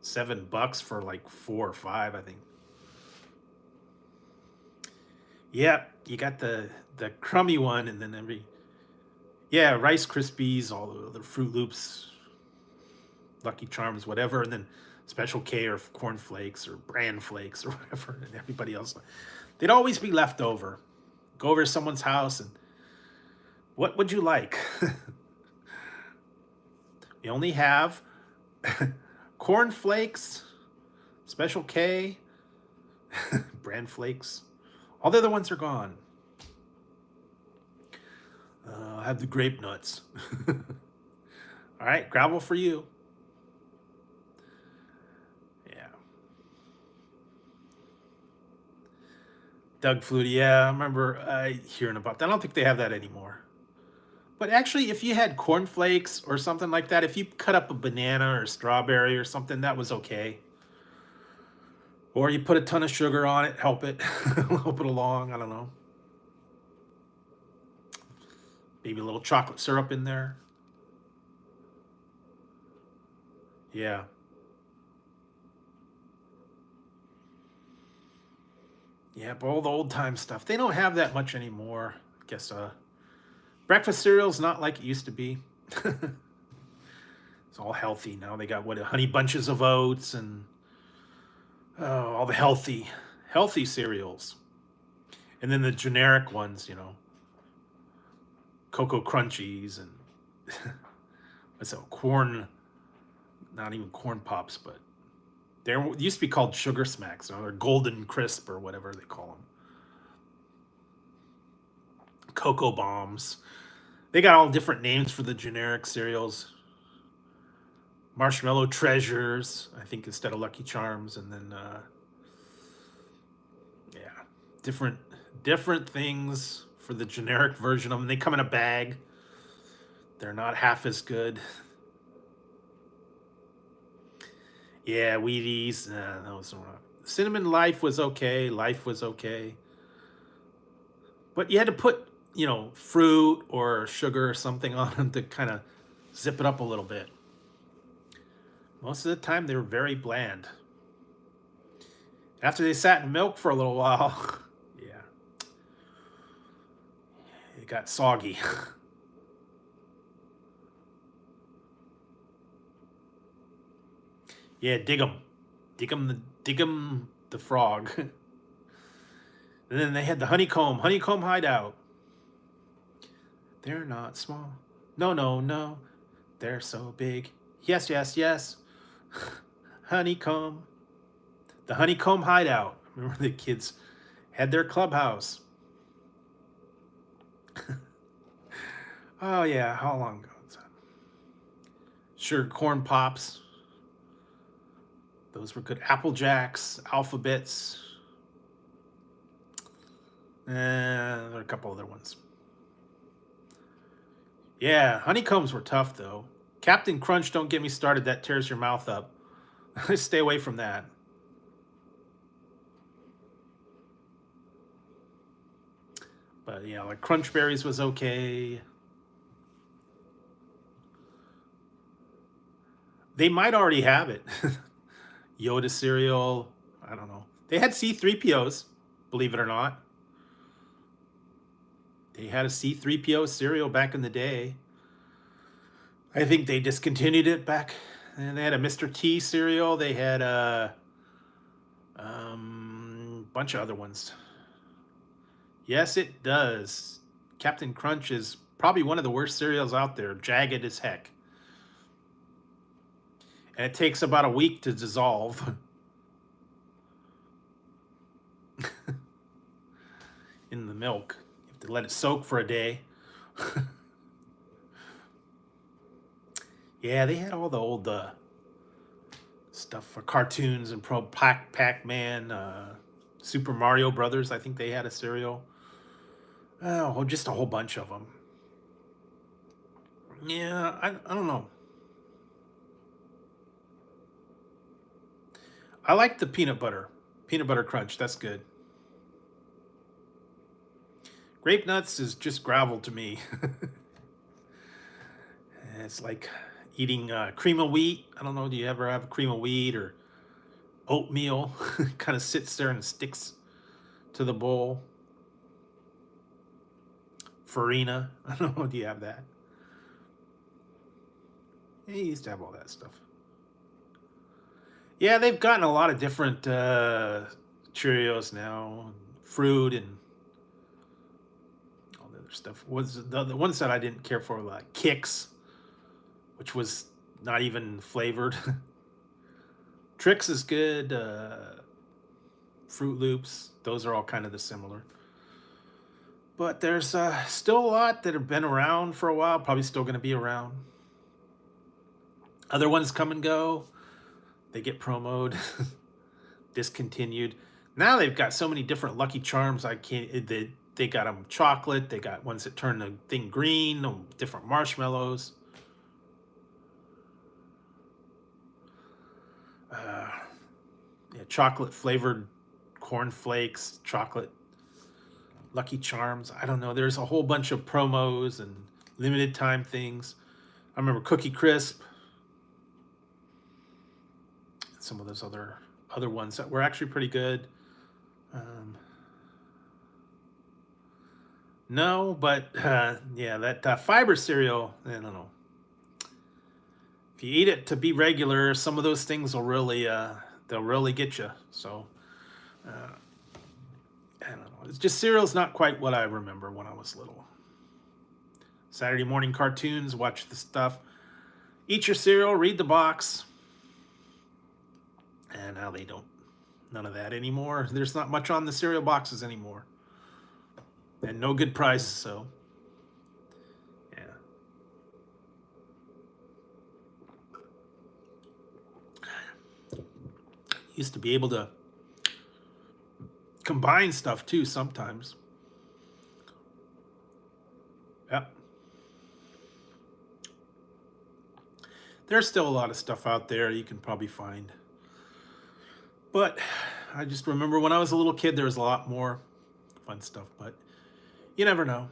$7 for like 4 or 5, I think. Yep, you got the crummy one, and then Rice Krispies, all the other Fruit Loops, Lucky Charms, whatever, and then Special K or Corn Flakes or Bran Flakes or whatever, and everybody else. They'd always be left over. Go over to someone's house and, what would you like? We only have Corn Flakes, Special K, Bran Flakes. All the other ones are gone. I'll have the grape nuts. All right, gravel for you. Yeah. Doug Flutie, yeah, I remember hearing about that. I don't think they have that anymore. But actually, if you had cornflakes or something like that, if you cut up a banana or strawberry or something, that was okay. Or you put a ton of sugar on it, help it along, I don't know. Maybe a little chocolate syrup in there. Yeah. Yeah, but all the old time stuff, they don't have that much anymore. I guess breakfast cereal's not like it used to be. It's all healthy now. They got honey bunches of oats and all the healthy cereals. And then the generic ones, Cocoa Crunchies and what's that? Corn, not even Corn Pops, but they used to be called Sugar Smacks, or Golden Crisp or whatever they call them. Cocoa Bombs. They got all different names for the generic cereals. Marshmallow Treasures, I think, instead of Lucky Charms, and then different things for the generic version of them. They come in a bag. They're not half as good. Yeah, Wheaties. Those were Cinnamon Life was okay. Life was okay. But you had to put, fruit or sugar or something on them to kind of zip it up a little bit. Most of the time, they were very bland. After they sat in milk for a little while, yeah, it got soggy. Yeah, dig 'em the frog. And then they had the honeycomb hideout. They're not small. No. They're so big. Yes. Honeycomb. The honeycomb hideout. Remember the kids had their clubhouse. Oh yeah, how long ago was that? Sure, Corn Pops. Those were good. Apple Jacks, Alphabets. There are a couple other ones. Yeah, honeycombs were tough though. Captain Crunch, don't get me started. That tears your mouth up. Stay away from that. But yeah, like Crunch Berries was okay. They might already have it. Yoda cereal. I don't know. They had C3POs, believe it or not. They had a C3PO cereal back in the day. I think they discontinued it back. And they had a Mr. T cereal. They had a bunch of other ones. Yes, it does. Captain Crunch is probably one of the worst cereals out there. Jagged as heck. And it takes about a week to dissolve in the milk. You have to let it soak for a day. Yeah, they had all the old stuff for cartoons and Pac-Man, Super Mario Brothers. I think they had a cereal. Oh, just a whole bunch of them. Yeah, I don't know. I like the peanut butter crunch. That's good. Grape nuts is just gravel to me. It's like eating cream of wheat. I don't know. Do you ever have cream of wheat or oatmeal? Kind of sits there and sticks to the bowl. Farina. I don't know. Do you have that? Yeah, you used to have all that stuff. Yeah, they've gotten a lot of different Cheerios now, fruit and all the other stuff. Was the ones that I didn't care for, like Kix, which was not even flavored. Trix is good. Fruit Loops, those are all kind of the similar. But there's still a lot that have been around for a while, probably still going to be around. Other ones come and go. They get promoted, discontinued. Now they've got so many different Lucky Charms. I can't. They got them chocolate. They got ones that turn the thing green. Different marshmallows. Yeah, chocolate flavored corn flakes, chocolate Lucky Charms. I don't know. There's a whole bunch of promos and limited time things. I remember Cookie Crisp. Some of those other ones that were actually pretty good. No, but yeah, that fiber cereal. I don't know. If you eat it to be regular, some of those things will really they'll really get you. So I don't know. It's just cereal's not quite what I remember when I was little. Saturday morning cartoons, watch the stuff. Eat your cereal, read the box. And now they don't. None of that anymore. There's not much on the cereal boxes anymore. And no good price, so yeah. Used to be able to combine stuff too sometimes. Yep. There's still a lot of stuff out there you can probably find. But I just remember when I was a little kid, there was a lot more fun stuff, but you never know.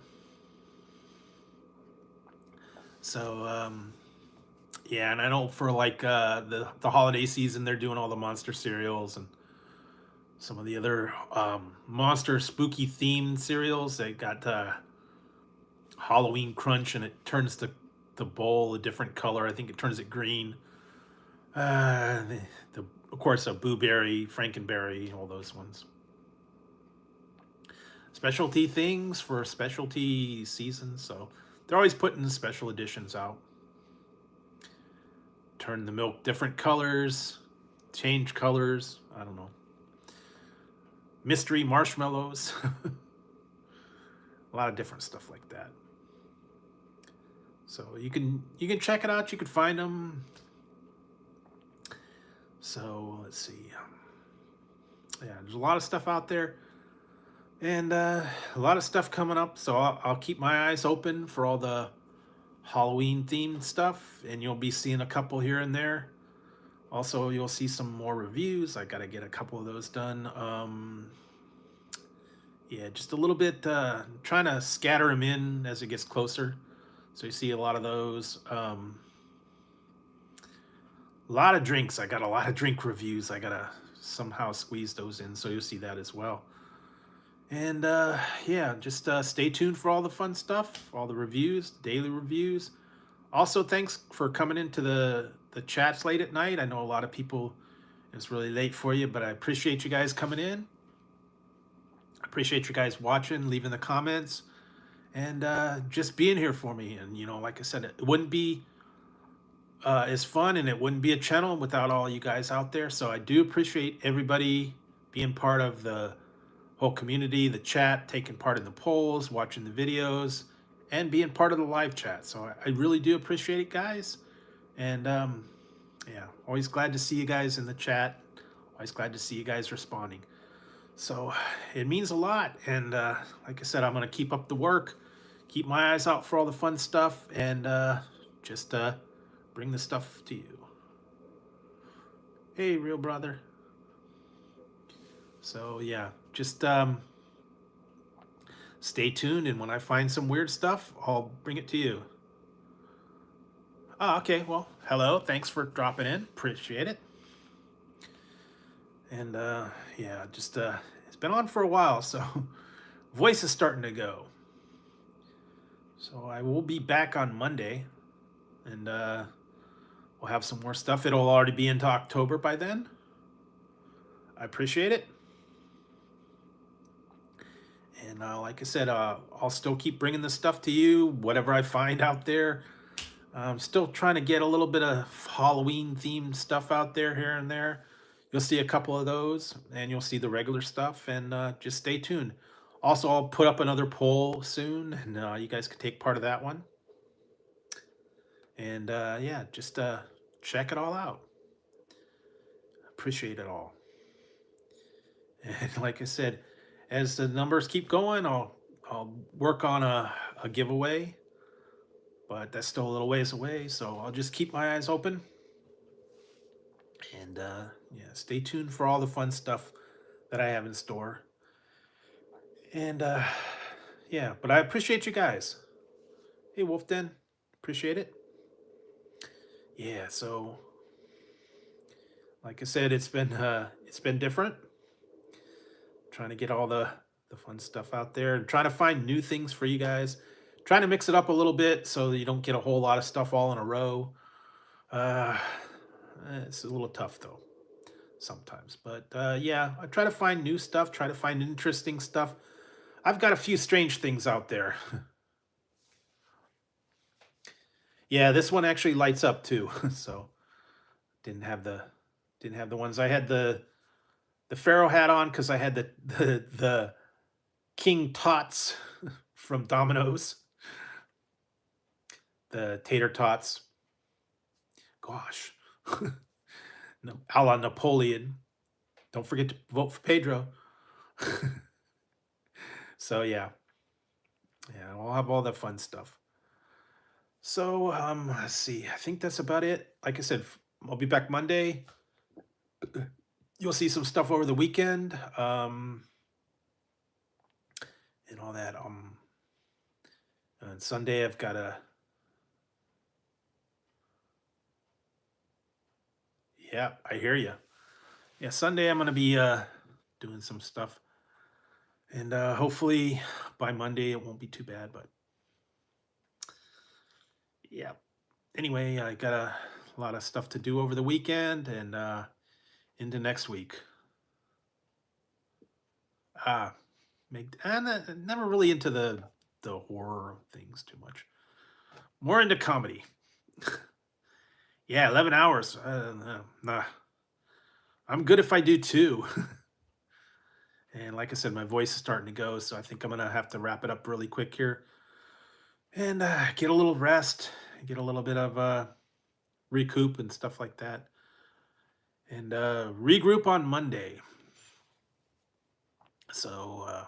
So, yeah, and I know for like the holiday season, they're doing all the monster cereals and some of the other monster spooky themed cereals. They got Halloween Crunch, and it turns the bowl a different color. I think it turns it green. Of course, a Boo Berry, Frankenberry, all those ones. Specialty things for specialty seasons, so they're always putting special editions out. Turn the milk different colors, change colors. I don't know. Mystery marshmallows. A lot of different stuff like that. So you can check it out. You can find them. So let's see. Yeah, there's a lot of stuff out there. And a lot of stuff coming up, so I'll keep my eyes open for all the Halloween themed stuff, and you'll be seeing a couple here and there. Also, you'll see some more reviews. I got to get a couple of those done. Yeah, just a little bit, trying to scatter them in as it gets closer. So you see a lot of those. A lot of drinks. I got a lot of drink reviews. I got to somehow squeeze those in, so you'll see that as well. And yeah, just stay tuned for all the fun stuff, all the reviews, daily reviews. Also, thanks for coming into the chats late at night. I know a lot of people, it's really late for you, but I appreciate you guys coming in. I appreciate you guys watching, leaving the comments, and just being here for me. And you know, like I said, it wouldn't be as fun, and it wouldn't be a channel without all you guys out there. So I do appreciate everybody being part of the whole community, the chat, taking part in the polls, watching the videos, and being part of the live chat. So I really do appreciate it, guys. And yeah, always glad to see you guys in the chat. Always glad to see you guys responding. So it means a lot. And like I said, I'm going to keep up the work, keep my eyes out for all the fun stuff, and just bring the stuff to you. Hey, real brother. So yeah, just stay tuned, and when I find some weird stuff, I'll bring it to you. Oh, okay. Well, hello. Thanks for dropping in. Appreciate it. And yeah, just it's been on for a while, so voice is starting to go. So I will be back on Monday, and we'll have some more stuff. It'll already be into October by then. I appreciate it. And like I said, I'll still keep bringing this stuff to you, whatever I find out there. I'm still trying to get a little bit of Halloween themed stuff out there here and there. You'll see a couple of those, and you'll see the regular stuff, and just stay tuned. Also, I'll put up another poll soon, and you guys can take part of that one. And yeah, just check it all out. Appreciate it all. And like I said, as the numbers keep going, I'll work on a giveaway, but that's still a little ways away. So I'll just keep my eyes open, and yeah, stay tuned for all the fun stuff that I have in store. And yeah, but I appreciate you guys. Hey, Wolfden, appreciate it. Yeah, so like I said, it's been different. Trying to get all the fun stuff out there and trying to find new things for you guys. Trying to mix it up a little bit so that you don't get a whole lot of stuff all in a row. Uh, it's a little tough though sometimes, but yeah, I try to find new stuff, try to find interesting stuff. I've got a few strange things out there. Yeah, this one actually lights up too. So didn't have the ones. I had the Pharaoh hat on because I had the King Tots from Domino's, the tater tots. Gosh, a la Napoleon. Don't forget to vote for Pedro. So yeah, I'll have all that fun stuff. So let's see. I think that's about it. Like I said, I'll be back Monday. You'll see some stuff over the weekend, and all that. On Sunday I've got a. Yeah, I hear you. Yeah, Sunday I'm gonna be doing some stuff, and hopefully by Monday it won't be too bad. But yeah. Anyway, I got a lot of stuff to do over the weekend and into next week. Never really into the horror things too much. More into comedy. Yeah, 11 hours. Nah. I'm good if I do two. And like I said, my voice is starting to go, so I think I'm gonna have to wrap it up really quick here and get a little rest, get a little bit of recoup and stuff like that, and regroup on Monday. So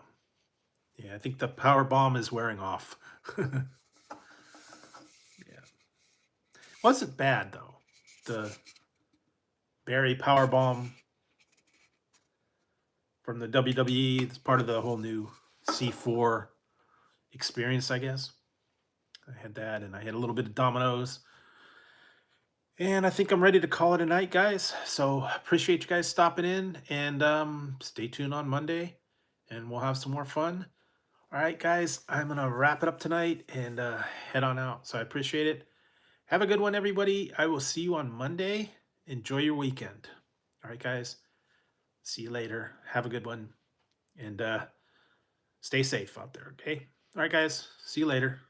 Yeah, I think the power bomb is wearing off. Yeah. Wasn't bad though. The Barry power bomb from the WWE. It's part of the whole new C4 experience, I guess. I had that, and I had a little bit of dominoes. And I think I'm ready to call it a night, guys. So appreciate you guys stopping in, and stay tuned on Monday, and we'll have some more fun. All right, guys, I'm gonna wrap it up tonight and head on out. So I appreciate it. Have a good one, everybody. I will see you on Monday. Enjoy your weekend. All right, guys. See you later. Have a good one, and stay safe out there. Okay. All right, guys. See you later.